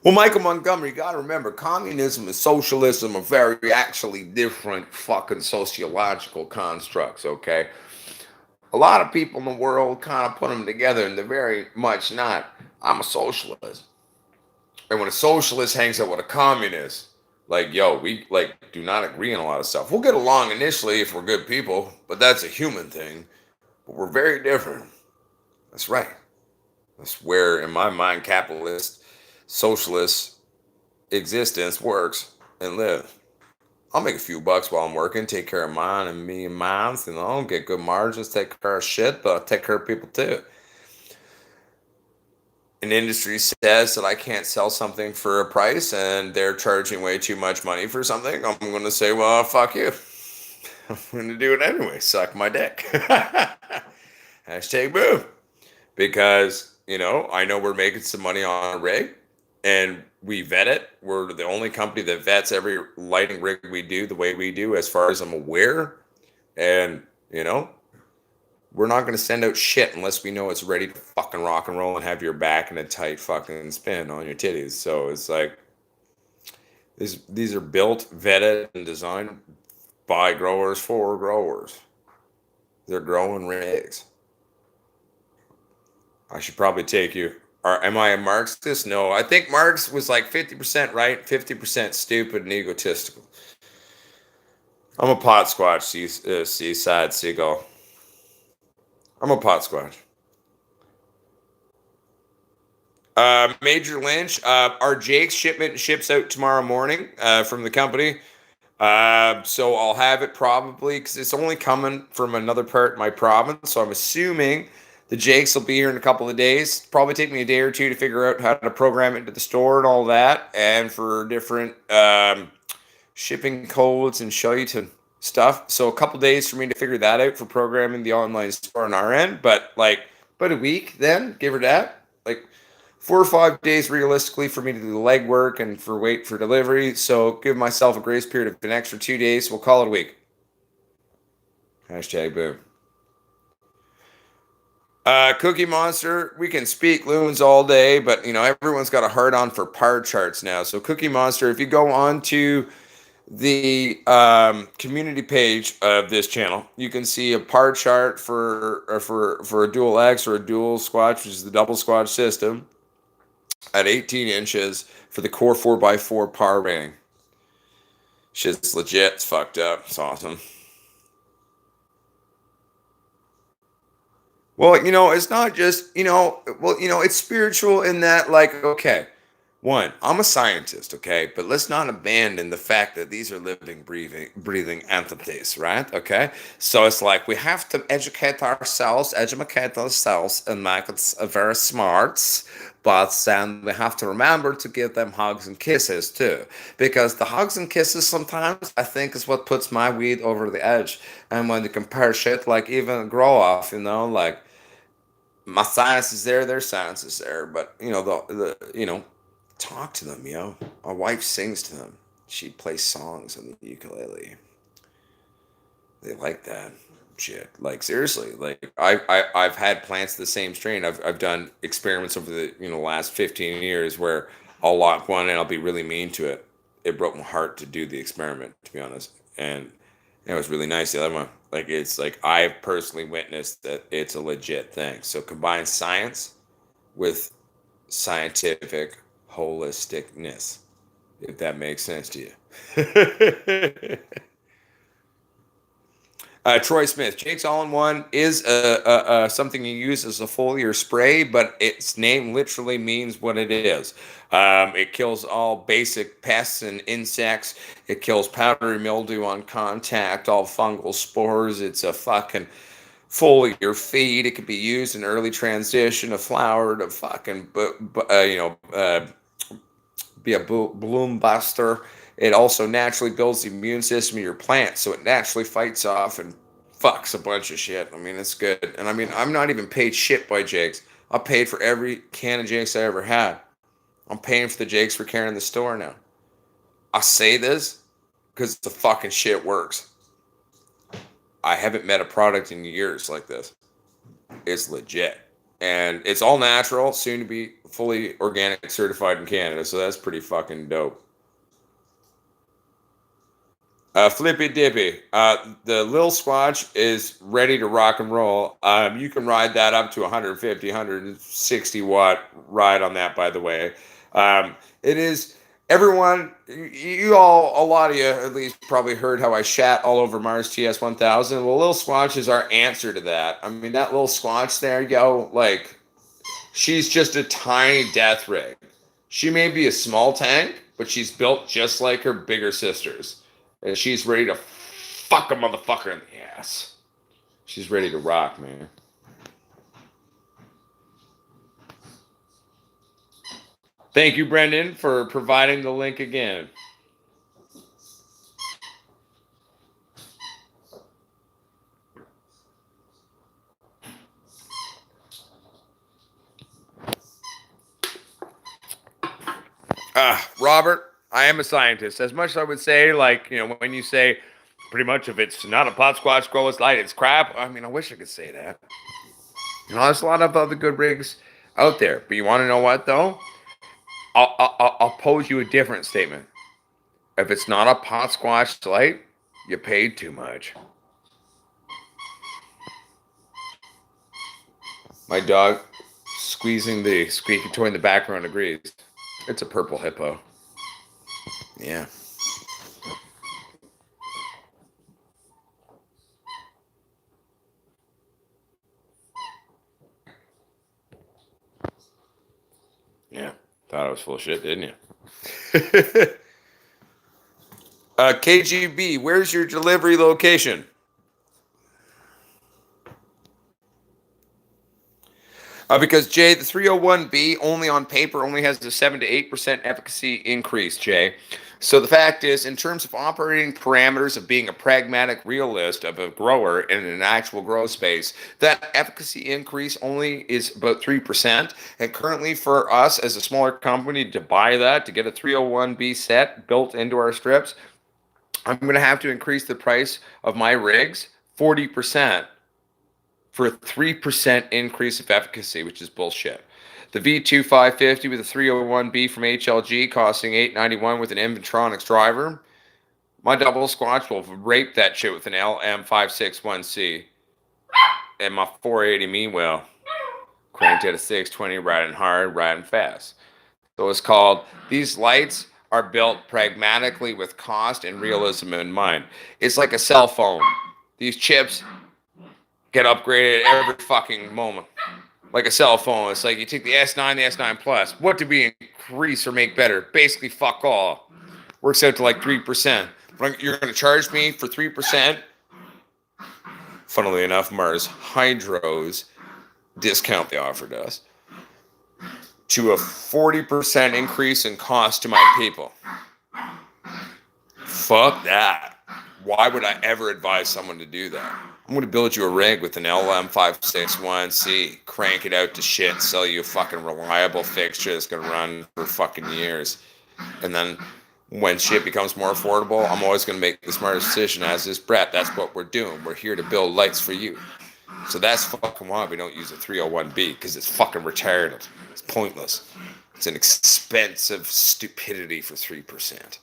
A: Well, Michael Montgomery, you got to remember, communism and socialism are very actually different fucking sociological constructs, okay? A lot of people in the world kind of put them together, and they're very much not. I'm a socialist. And when a socialist hangs out with a communist, like, yo, we like do not agree on a lot of stuff. We'll get along initially if we're good people, but that's a human thing. But we're very different. That's right. That's where, in my mind, capitalist, socialist existence works and live. I'll make a few bucks while I'm working, take care of mine and me and mine, get good margins, take care of shit, but I take care of people too. An industry says that I can't sell something for a price and they're charging way too much money for something, I'm going to say, well, fuck you. I'm going to do it anyway. Suck my dick. Hashtag boo. Because, I know we're making some money on a rig and we vet it. We're the only company that vets every lighting rig we do the way we do, as far as I'm aware. And, we're not going to send out shit unless we know it's ready to fucking rock and roll and have your back in a tight fucking spin on your titties. So it's like, these are built, vetted, and designed by growers for growers. They're growing rigs. I should probably take you. Am I a Marxist? No, I think Marx was like 50% right, 50% stupid and egotistical. I'm a pot squatch, seaside seagull. I'm a pot squatch. Major Lynch, our Jake's shipment ships out tomorrow morning from the company. So I'll have it probably, because it's only coming from another part of my province. So I'm assuming the Jakes will be here in a couple of days. Probably take me a day or two to figure out how to program it into the store and all that. And for different shipping codes and shite and stuff. So a couple days for me to figure that out for programming the online store on our end. But like about a week then, give her that. Like 4 or 5 days realistically for me to do the legwork and for wait for delivery. So give myself a grace period of an extra 2 days. We'll call it a week. Hashtag boom. Cookie Monster, we can speak loons all day, but everyone's got a hard on for par charts now. So Cookie Monster, if you go on to the community page of this channel, you can see a par chart for a dual X or a dual squatch, which is the double squatch system, at 18 inches for the core 4x4 par rating. Shit's legit. It's fucked up. It's awesome. Well, it's not just, it's spiritual in that, like, okay, one, I'm a scientist, okay, but let's not abandon the fact that these are living, breathing entities, right? Okay, so it's like we have to educate ourselves, and make it very smart, but then we have to remember to give them hugs and kisses too, because the hugs and kisses sometimes I think is what puts my weed over the edge. And when you compare shit, like even grow off, like my science is there, their science is there, but talk to them, My wife sings to them. She plays songs on the ukulele. They like that shit. Like seriously, like I've had plants of the same strain. I've done experiments over the last 15 years where I'll lock one and I'll be really mean to it. It broke my heart to do the experiment, to be honest, and it was really nice. The other one, like it's like I've personally witnessed that it's a legit thing. So combine science with scientific holisticness, if that makes sense to you. Troy Smith, Jake's All-in-One is something you use as a foliar spray, but its name literally means what it is. It kills all basic pests and insects. It kills powdery mildew on contact, all fungal spores. It's a fucking foliar feed. It could be used in early transition of flower to fucking, be a bloom buster. It also naturally builds the immune system of your plant, so it naturally fights off and fucks a bunch of shit. I mean, it's good. And I mean, I'm not even paid shit by Jake's. I paid for every can of Jake's I ever had. I'm paying for the Jake's for carrying the store now. I say this because the fucking shit works. I haven't met a product in years like this. It's legit. And it's all natural, soon to be fully organic certified in Canada, so that's pretty fucking dope. Flippy Dippy. The Lil Squatch is ready to rock and roll. You can ride that up to 150, 160 watt ride on that, by the way. It is, everyone, you all, a lot of you at least probably heard how I shat all over Mars TS 1000. Well, Lil Squatch is our answer to that. I mean, that little Squatch there, yo, like, she's just a tiny death rig. She may be a small tank, but she's built just like her bigger sisters. And she's ready to fuck a motherfucker in the ass. She's ready to rock, man. Thank you, Brendan, for providing the link again. Robert, I am a scientist. As much as I would say, like, you know, when you say pretty much if it's not a pot squatch grow its light, it's crap. I mean, I wish I could say that. You know, there's a lot of other good rigs out there. But you want to know what, though? I'll pose you a different statement. If it's not a pot squash light, you paid too much. My dog squeezing the squeaky toy in the background agrees. It's a purple hippo. Yeah. Yeah. Thought I was full of shit, didn't you? KGB, where's your delivery location? Because Jay, the 301B only on paper only has a 7 to 8% efficacy increase, Jay. So the fact is, in terms of operating parameters of being a pragmatic realist of a grower in an actual grow space, that efficacy increase only is about 3%. And currently for us as a smaller company to buy that, to get a 301B set built into our strips, I'm going to have to increase the price of my rigs 40% for a 3% increase of efficacy, which is bullshit. The V2 550 with a 301B from HLG costing $891 with an Inventronics driver. My double squatch will rape that shit with an LM561C. And my 480 meanwhile, cranked at a 620, riding hard, riding fast. So it's called, these lights are built pragmatically with cost and realism in mind. It's like a cell phone. These chips get upgraded every fucking moment. Like a cell phone. It's like you take the S9, the S9 Plus. What did we increase or make better? Basically, fuck all. Works out to like 3%. But you're going to charge me for 3%? Funnily enough, Mars Hydro's discount they offered us to a 40% increase in cost to my people. Fuck that. Why would I ever advise someone to do that? I'm going to build you a rig with an LM561C, crank it out to shit, sell you a fucking reliable fixture that's going to run for fucking years. And then when shit becomes more affordable, I'm always going to make the smartest decision, as is Brett. That's what we're doing. We're here to build lights for you. So that's fucking why we don't use a 301B, because it's fucking retarded. It's pointless. It's an expensive stupidity for 3%.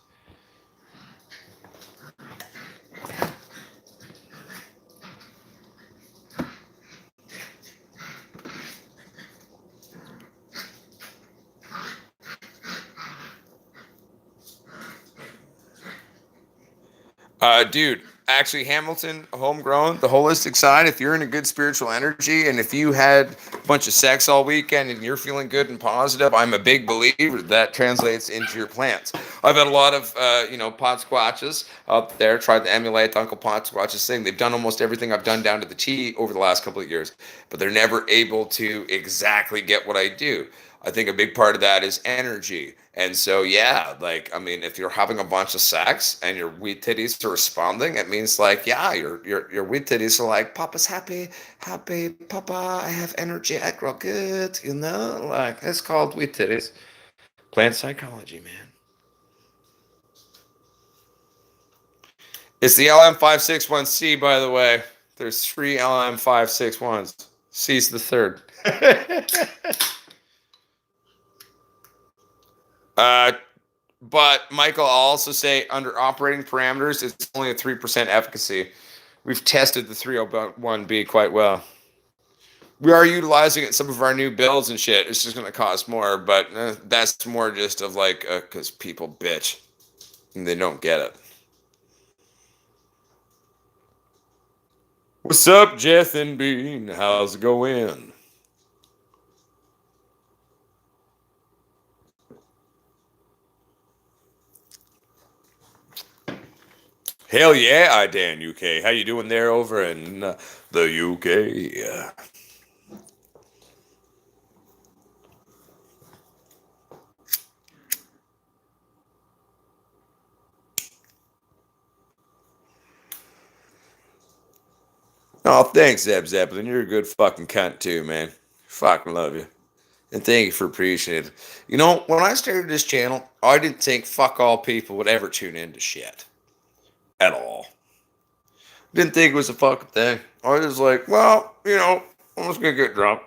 A: Dude, actually, Hamilton, homegrown, the holistic side, if you're in a good spiritual energy and if you had a bunch of sex all weekend and you're feeling good and positive, I'm a big believer that translates into your plants. I've had a lot of, pot squatches up there, tried to emulate the Uncle Pot Squatch's thing. They've done almost everything I've done down to the T over the last couple of years, but they're never able to exactly get what I do. I think a big part of that is energy. And so, yeah, like, I mean, if you're having a bunch of sex and your wheat titties are responding, it means like, yeah, your wheat titties are like, Papa's happy, Papa, I have energy, I grow good, like, it's called wheat titties. Plant psychology, man. It's the LM561C, by the way. There's 3 LM561s. C's the third. But Michael also say under operating parameters, it's only a 3% efficacy. We've tested the 301B quite well. We are utilizing it in some of our new builds and shit. It's just going to cost more, but that's more just of like, because people bitch and they don't get it. What's up, Jeff and Bean? How's it going? Hell yeah, I Dan UK. How you doing there over in the UK? Oh, thanks, Zeb Zeppelin. You're a good fucking cunt too, man. Fucking love you. And thank you for appreciating it. You know, when I started this channel, I didn't think fuck all people would ever tune into shit. At all. Didn't think it was a fucking thing. I was like, well, you know, I'm just gonna get drunk.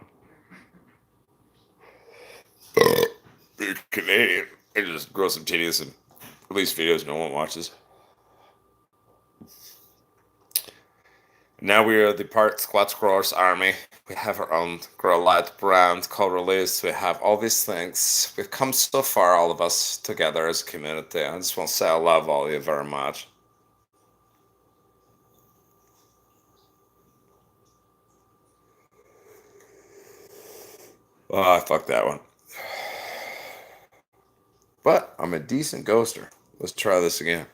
A: You're Canadian. I just grow some titties and release videos no one watches. Now we are the part Squad Scrollers Army. We have our own Grow Light brand called Release. We have all these things. We've come so far, all of us together as a community. I just want to say I love all of you very much. Oh, I fucked that one. But I'm a decent ghoster. Let's try this again.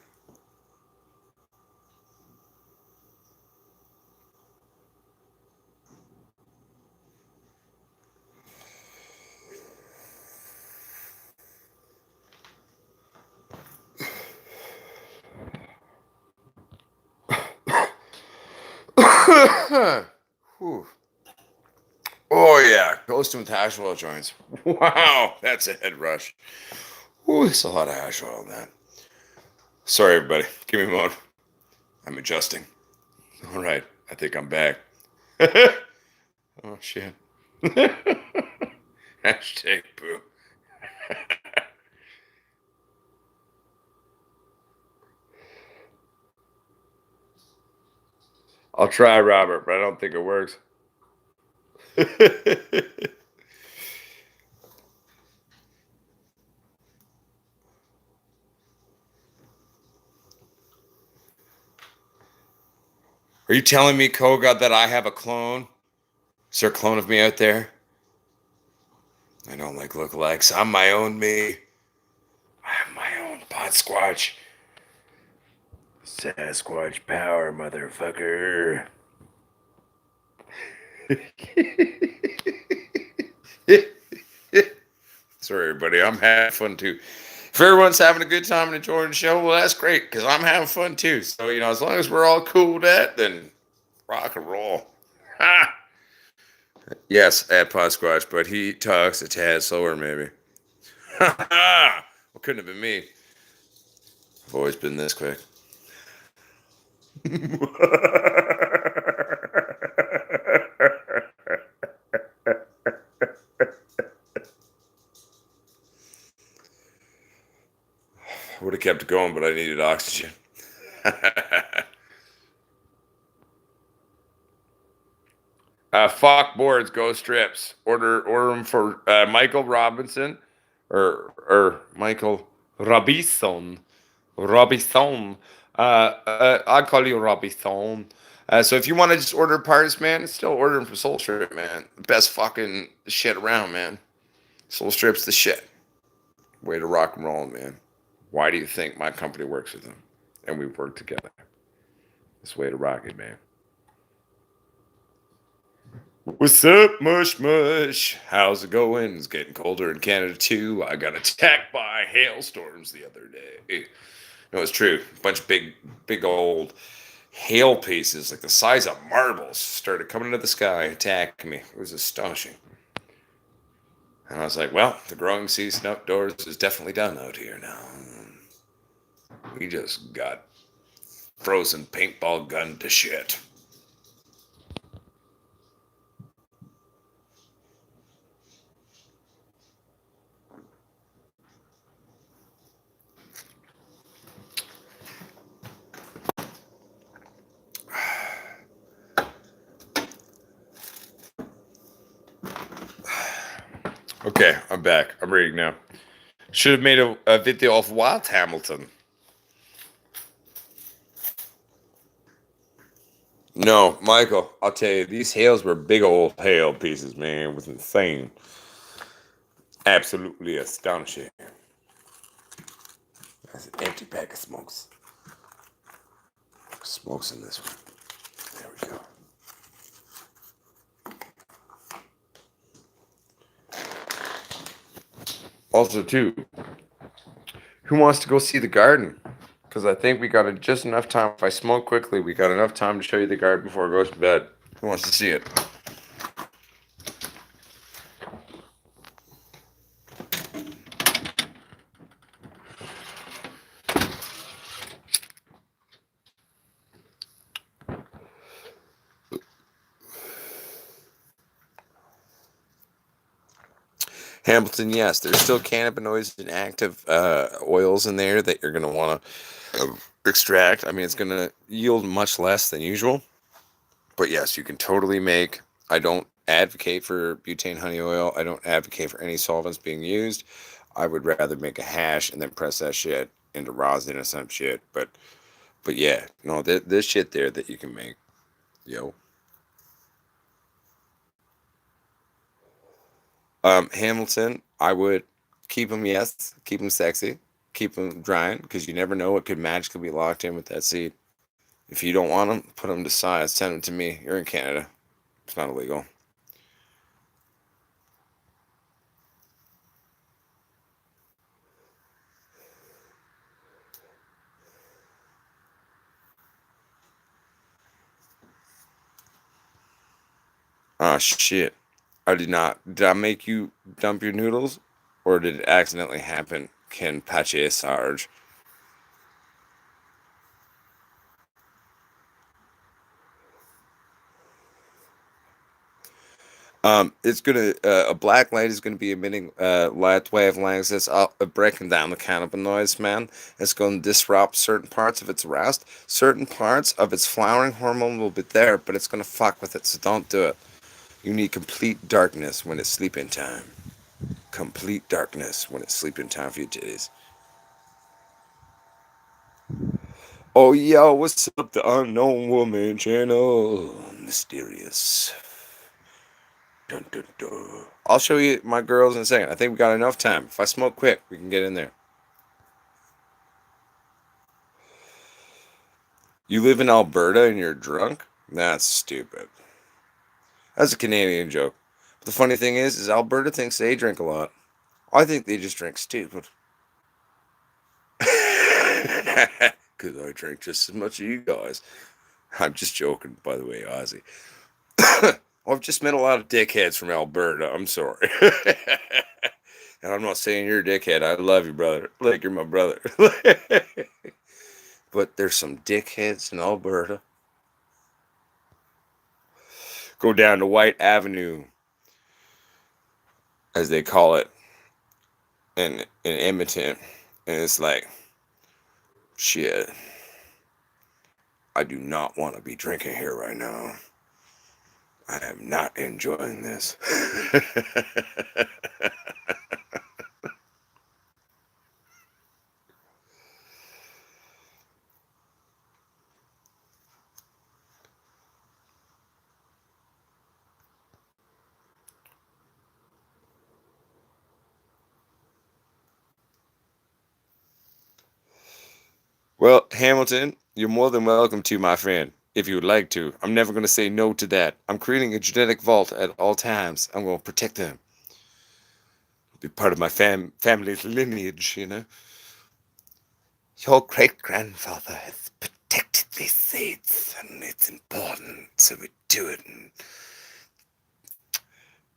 A: Whew. Oh yeah, ghosting with hash oil joints. Wow, that's a head rush. Ooh, it's a lot of hash oil, man. Sorry, everybody. Give me a moment. I'm adjusting. All right, I think I'm back. Oh shit. Hashtag boo. I'll try, Robert, but I don't think it works. Are you telling me, Koga, that I have a clone? Is there a clone of me out there? I don't like lookalikes. I'm my own me. I'm my own pot squatch. Sasquatch power, motherfucker. Sorry, everybody. I'm having fun too. If everyone's having a good time and enjoying the show, well, that's great because I'm having fun too. So, you know, as long as we're all cool with that, then rock and roll. Ha! Yes, at Podsquatch, but he talks a tad slower, maybe. Well, couldn't have been me. I've always been this quick. Would have kept it going, but I needed oxygen. Fuck boards, go strips. Order them for Michael Robinson or Michael Robinson. Robinson. I'll call you Robinson. So if you want to just order parts, man, still order them from Soul Strip, man. The best fucking shit around, man. Soul Strip's the shit. Way to rock and roll, man. Why do you think my company works with them? And we work together. It's way to rock it, man. What's up, Mush Mush? How's it going? It's getting colder in Canada too. I got attacked by hailstorms the other day. No, it's true. A bunch of big old hail pieces, like the size of marbles, started coming into the sky, attacking me. It was astonishing. And I was like, well, the growing season outdoors is definitely done out here now. We just got frozen paintball gun to shit. Okay, I'm back. I'm reading now. Should have made a video of Wild Hamilton. No, Michael, I'll tell you, these hails were big old hail pieces, man. It was insane. Absolutely astonishing. That's an empty pack of smokes. Smokes in this one. There we go. Also, too, who wants to go see the garden? Because I think we got just enough time. If I smoke quickly, we got enough time to show you the garden before it goes to bed. Who wants to see it? Hamilton, yes, there's still cannabinoids and active oils in there that you're going to want to extract. I mean, it's going to yield much less than usual. But yes, you can totally make. I don't advocate for butane honey oil. I don't advocate for any solvents being used. I would rather make a hash and then press that shit into rosin or some shit. But yeah, no, there's shit there that you can make. Yo. Hamilton, I would keep them, yes, keep them sexy, keep them drying, because you never know what could magically be locked in with that seed. If you don't want them, put them to size, send them to me. You're in Canada. It's not illegal. Oh shit. I did not. Did I make you dump your noodles? Or did it accidentally happen? Ken Pache Sarge. It's gonna a black light is gonna be emitting light wavelengths that's breaking down the cannabinoids, man. It's going to disrupt certain parts of its rest. Certain parts of its flowering hormone will be there, but it's gonna fuck with it. So don't do it. You need complete darkness when it's sleeping time. Complete darkness when it's sleeping time for your titties. Oh yo, what's up, the Unknown Woman channel? Mysterious. Dun, dun, dun. I'll show you my girls in a second. I think we got enough time. If I smoke quick, we can get in there. You live in Alberta and you're drunk? That's stupid. That's a Canadian joke. But the funny thing is Alberta thinks they drink a lot. I think they just drink stupid. Because I drink just as much as you guys. I'm just joking, by the way, Ozzy. I've just met a lot of dickheads from Alberta. I'm sorry. And I'm not saying you're a dickhead. I love you, brother. Like you're my brother. But there's some dickheads in Alberta. Go down to White Avenue, as they call it, in Edmonton, and it's like, shit. I do not want to be drinking here right now. I am not enjoying this. Well, Hamilton, you're more than welcome to, my friend, if you would like to. I'm never going to say no to that. I'm creating a genetic vault at all times. I'm going to protect them. Be part of my family's lineage, you know. Your great grandfather has protected these seeds, and it's important, so we do it. And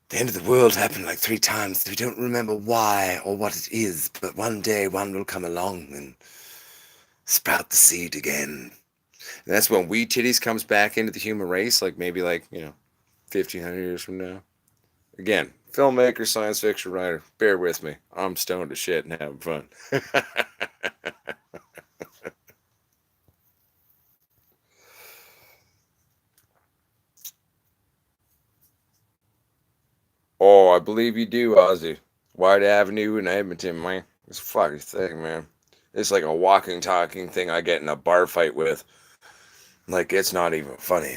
A: the end of the world happened like 3 times. We don't remember why or what it is, but one day one will come along and sprout the seed again. And that's when Wee Titties comes back into the human race, like maybe 1,500 years from now. Again, filmmaker, science fiction writer. Bear with me. I'm stoned to shit and having fun. Oh, I believe you do, Ozzy. White Avenue in Edmonton, man. It's a fucking thing, man. It's like a walking, talking thing I get in a bar fight with. Like, it's not even funny.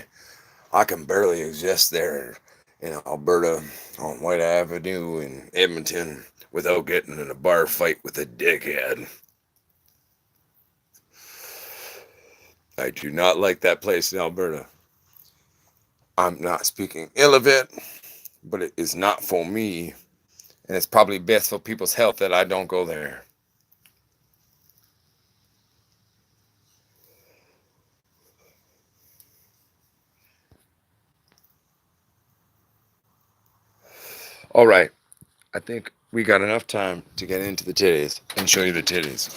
A: I can barely exist there in Alberta on White Avenue in Edmonton without getting in a bar fight with a dickhead. I do not like that place in Alberta. I'm not speaking ill of it, but it is not for me. And it's probably best for people's health that I don't go there. All right. I think we got enough time to get into the titties and show you the titties.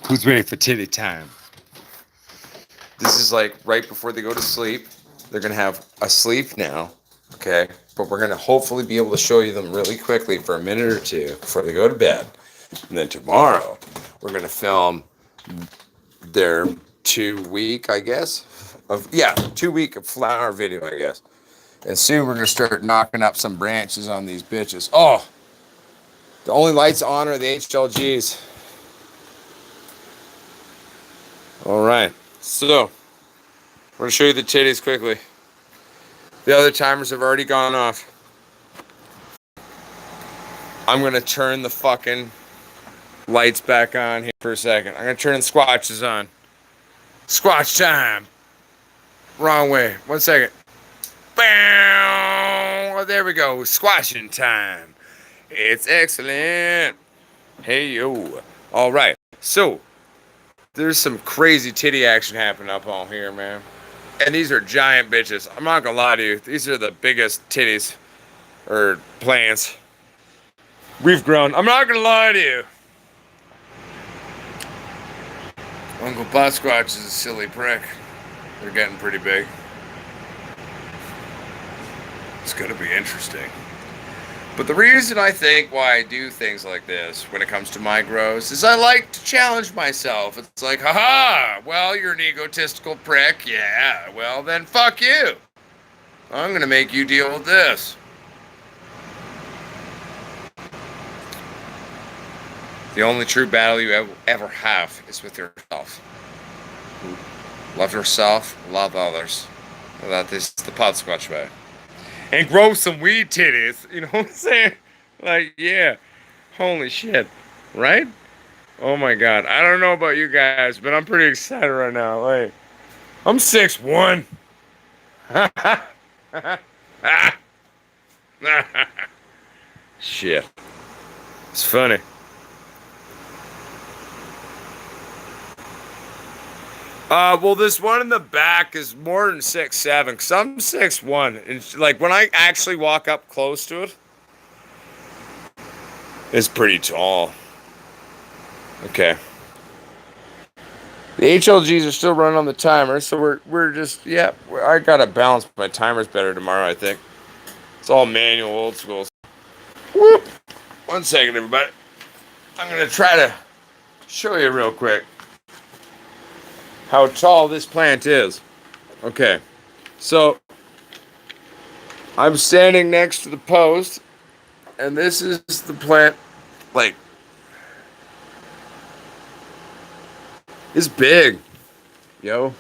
A: Who's ready for titty time? This is like right before they go to sleep. They're going to have a sleep now, okay? But we're going to hopefully be able to show you them really quickly for a minute or two before they go to bed. And then tomorrow, we're going to film their 2-week, I guess. 2-week flower video, I guess. And soon we're going to start knocking up some branches on these bitches. Oh, the only lights on are the HLGs. All right. So, I'm going to show you the titties quickly. The other timers have already gone off. I'm going to turn the fucking lights back on here for a second. I'm going to turn the squatches on. Squatch time. Wrong way. 1 second. Bam! Oh, there we go. Squashing time. It's excellent. Hey, yo. All right. So, there's some crazy titty action happening up on here, man. And these are giant bitches. I'm not gonna lie to you. These are the biggest titties or plants we've grown. I'm not gonna lie to you. Uncle Potsquatch is a silly prick. They're getting pretty big. It's gonna be interesting. But the reason I think why I do things like this when it comes to my grows is I like to challenge myself. It's like, haha, well, you're an egotistical prick. Yeah, well, then fuck you. I'm going to make you deal with this. The only true battle you ever have is with yourself. Love yourself, love others. That is the Potsquatch way. And grow some weed titties. You know what I'm saying? Like, yeah. Holy shit. Right? Oh my god. I don't know about you guys, but I'm pretty excited right now. Like, I'm 6'1". Shit. It's funny. Well, this one in the back is more than 6'7", because I'm 6'1". And like when I actually walk up close to it, it's pretty tall. Okay. The HLGs are still running on the timer, so we're just I gotta balance my timers better tomorrow. I think it's all manual, old school. Whoop. 1 second, everybody. I'm gonna try to show you real quick how tall this plant is. Okay, so I'm standing next to the post, and this is the plant. Like, it's big, yo.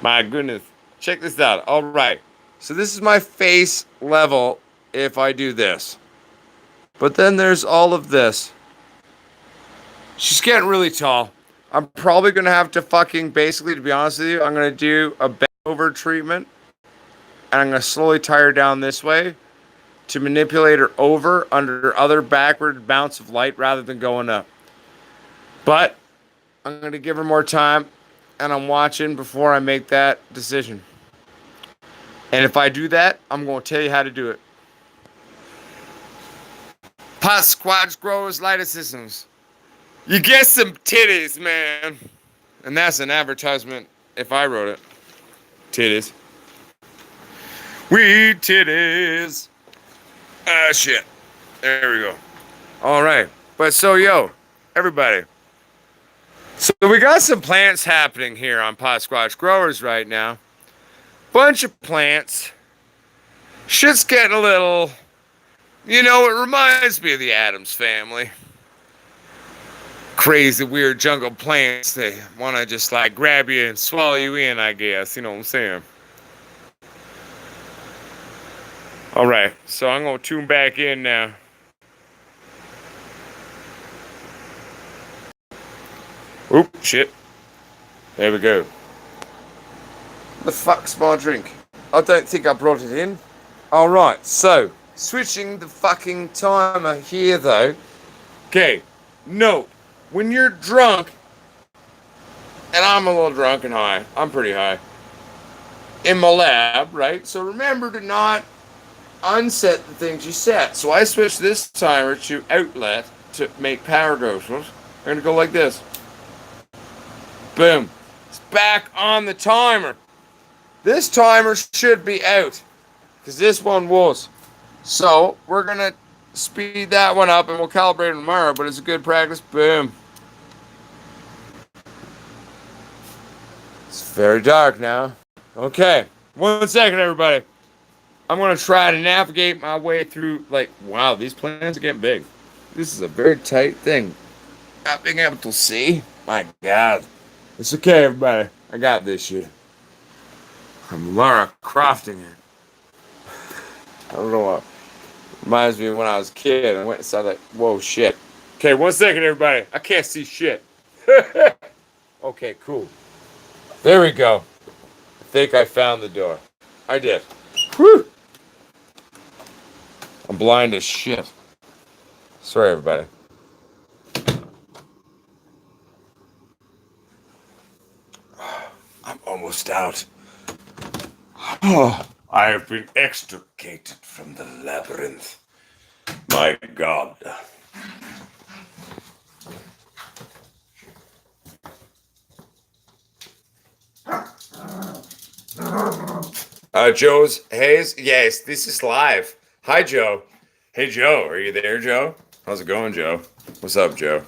A: My goodness, check this out. All right, so this is my face level if I do this, but then there's all of this. She's getting really tall. I'm probably going to have to basically, to be honest with you, I'm going to do a bend over treatment. And I'm going to slowly tie her down this way to manipulate her over under other backward bounce of light rather than going up. But I'm going to give her more time, and I'm watching before I make that decision. And if I do that, I'm going to tell you how to do it. Potsquatch Growers Lighter Systems. You get some titties, man. And that's an advertisement if I wrote it. Titties. Weed titties. Ah, shit. There we go. All right. But so, yo, everybody. So we got some plants happening here on Potsquatch Growers right now. Bunch of plants. Shit's getting a little You know, it reminds me of the Addams Family. Crazy, weird jungle plants. They want to just like grab you and swallow you in, I guess. You know what I'm saying? All right, so I'm going to tune back in now. Oop, shit. There we go. The fuck's my drink? I don't think I brought it in. All right, so switching the fucking timer here though. Okay, note when you're drunk, and I'm a little drunk and high. I'm pretty high in my lab, right? So remember to not unset the things you set. So I switched this timer to outlet to make power go. So I'm gonna go like this. Boom. It's back on the timer. This timer should be out because this one was. So we're gonna speed that one up and we'll calibrate it tomorrow. But it's a good practice. Boom. It's very dark now. Okay. 1 second, everybody. I'm going to try to navigate my way through, like, wow, these plants are getting big. This is a very tight thing. Not being able to see. My God. It's okay, everybody. I got this shit. I'm Lara Crofting it. I don't know what. Reminds me of when I was a kid. I went inside like, whoa, shit. Okay, 1 second, everybody. I can't see shit. Okay, cool. There we go. I think I found the door. I did. Whew. I'm blind as shit. Sorry, everybody. I'm almost out. Oh, I have been extricated from the labyrinth. My God. Joe's Hayes? Yes, this is live. Hi, Joe. Hey, Joe. Are you there, Joe? How's it going, Joe? What's up, Joe?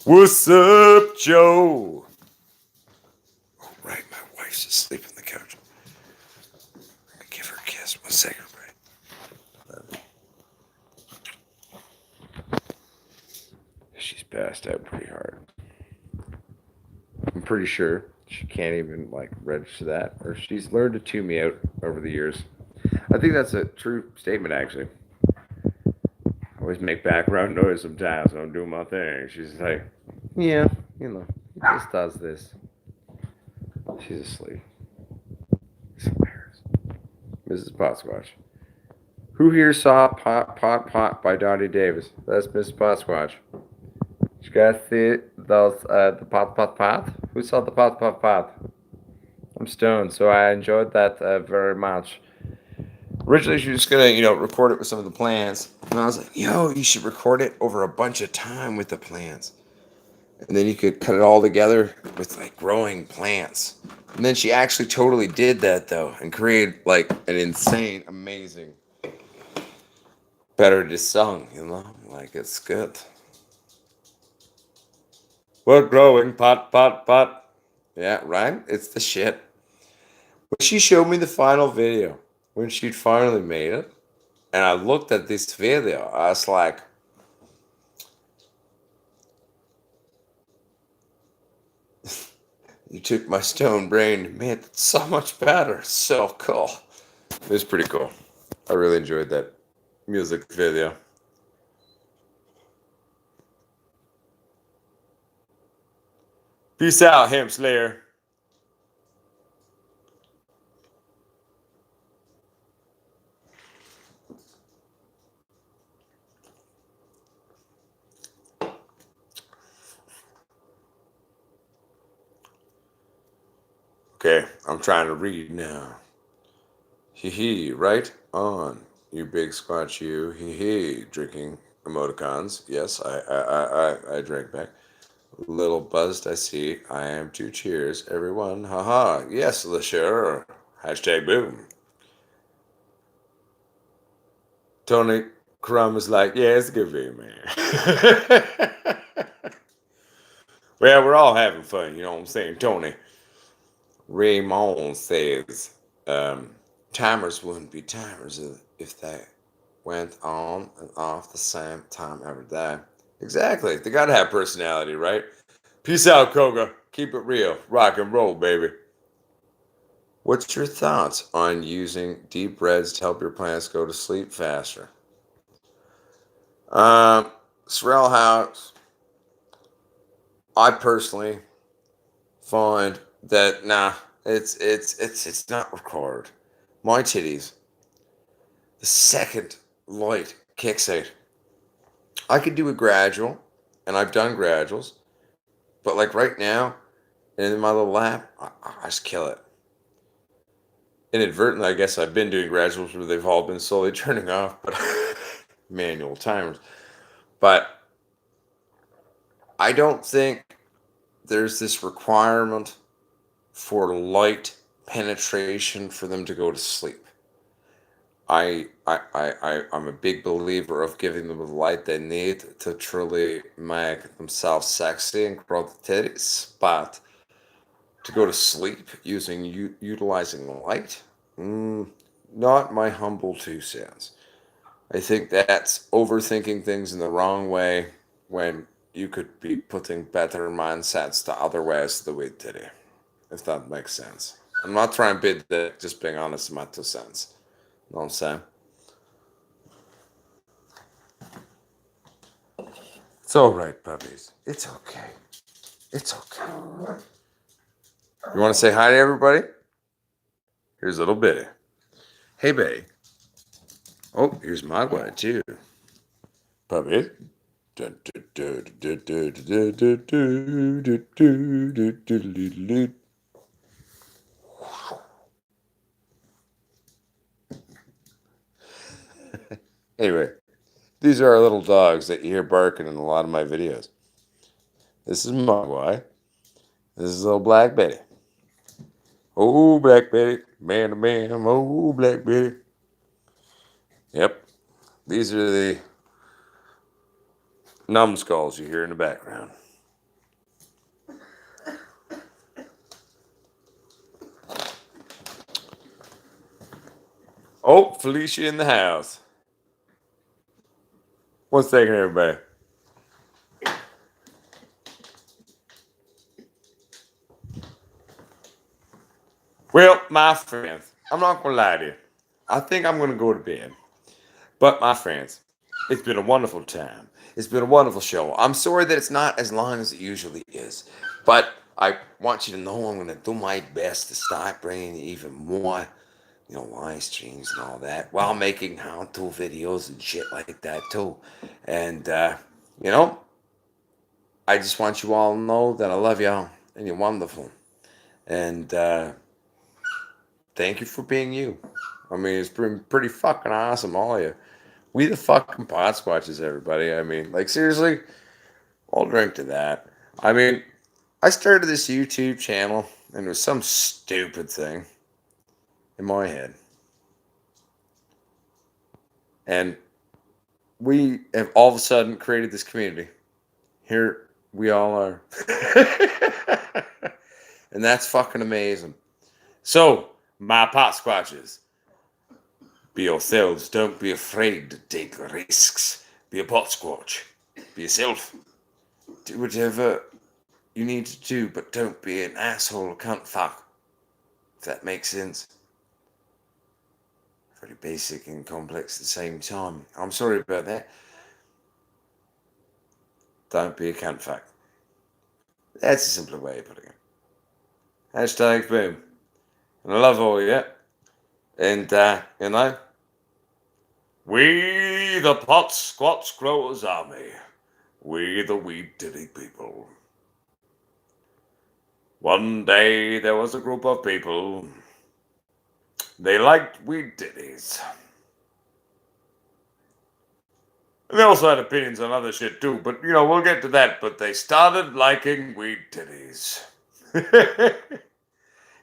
A: What's up, Joe? Oh, right. My wife's asleep on the couch. I'm going to give her a kiss. 1 second, right? She's passed out pretty hard. I'm pretty sure she can't even like register that, or she's learned to tune me out over the years. I think that's a true statement, actually. I always make background noise sometimes when I'm doing my thing. She's like, yeah, you know, he just does this. She's asleep. It's hilarious. Mrs. Potsquatch. Who here saw Pot by Dottie Davis? That's Mrs. Potsquatch. Did you guys see those, the Pot? Who saw the Pot? I'm stoned, so I enjoyed that very much. Originally, she was just gonna, record it with some of the plants, and I was like, "Yo, you should record it over a bunch of time with the plants, and then you could cut it all together with like growing plants." And then she actually totally did that though, and created like an insane, amazing, better to song. Like it's good. We're growing pot. Yeah, right. It's the shit. When she showed me the final video, when she'd finally made it, and I looked at this video, I was like, you took my stone brain and made it so much better. So cool. It was pretty cool. I really enjoyed that music video. Peace out, Hemp Slayer. Okay, I'm trying to read now. Hee hee, right on, you big squatch, you. Hee hee, drinking emoticons. Yes, I drank back. Little buzzed, I see. I am two cheers, everyone. Haha. Yes, sure. Hashtag boom. Tony Crumb is like, yeah, it's a good video, man. Well, we're all having fun, you know what I'm saying, Tony. Raymond says, timers wouldn't be timers if they went on and off the same time every day. Exactly. They gotta have personality, right? Peace out, Koga. Keep it real. Rock and roll, baby. What's your thoughts on using deep reds to help your plants go to sleep faster? Um, Sorrel House, I personally find that it's not required. My titties, the second light kicks out, I could do a gradual, and I've done graduals, but like right now, in my little lap, I just kill it. Inadvertently, I guess I've been doing graduals where they've all been slowly turning off, but manual timers. But I don't think there's this requirement for light penetration for them to go to sleep. I'm a big believer of giving them the light they need to truly make themselves sexy and grow the titties. But to go to sleep using utilizing light, not my humble 2 cents. I think that's overthinking things in the wrong way when you could be putting better mindsets to other ways to the weed titty, if that makes sense. I'm not trying to be that, just being honest in my 2 cents. You know what I'm saying? It's all right, puppies. It's okay. It's okay. You want to say hi to everybody? Here's little Bitty. Hey, Bitty. Oh, here's Mogwai, too. Puppy. Anyway, these are our little dogs that you hear barking in a lot of my videos. This is Mogwai. This is little Black Betty. Oh, Black Betty. Man to man. Oh, Black Betty. Yep. These are the numbskulls you hear in the background. Oh, Felicia in the house. What's taking everybody? Well, my friends, I'm not going to lie to you. I think I'm going to go to bed. But, my friends, it's been a wonderful time. It's been a wonderful show. I'm sorry that it's not as long as it usually is. But I want you to know I'm going to do my best to start bringing you even more, live streams and all that while making how-to videos and shit like that, too. And, I just want you all to know that I love y'all and you're wonderful. And, thank you for being you. I mean, it's been pretty fucking awesome, all of you. We the fucking pot squatches, everybody. I mean, like, seriously, I'll drink to that. I mean, I started this YouTube channel, and it was some stupid thing in my head. And we have all of a sudden created this community. Here we all are. And that's fucking amazing. So, my pot squatches, be yourselves. Don't be afraid to take risks. Be a pot squatch. Be yourself. Do whatever you need to do, but don't be an asshole cunt fuck. If that makes sense. Very basic and complex at the same time. I'm sorry about that. Don't be a cunt fuck. That's a simpler way of putting it. Hashtag boom. And I love all of you. And, we the Pot Squatch Growers Army. We the Weed Titty people. One day there was a group of people. They liked weed titties. They also had opinions on other shit too, but we'll get to that. But they started liking weed titties.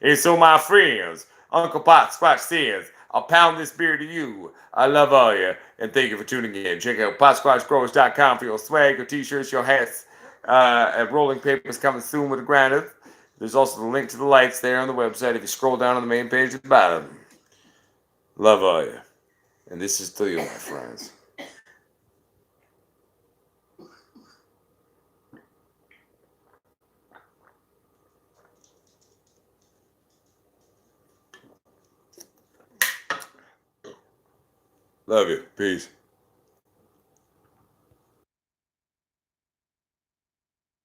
A: And so, my friends, Uncle Pot Squatch says, I'll pound this beer to you. I love all you, and thank you for tuning in. Check out potsquatchgrowers.com for your swag, your t-shirts, your hats, and rolling papers coming soon with a grinder. There's also the link to the lights there on the website if you scroll down on the main page at the bottom. Love all you. And this is to you, my friends. Love you. Peace.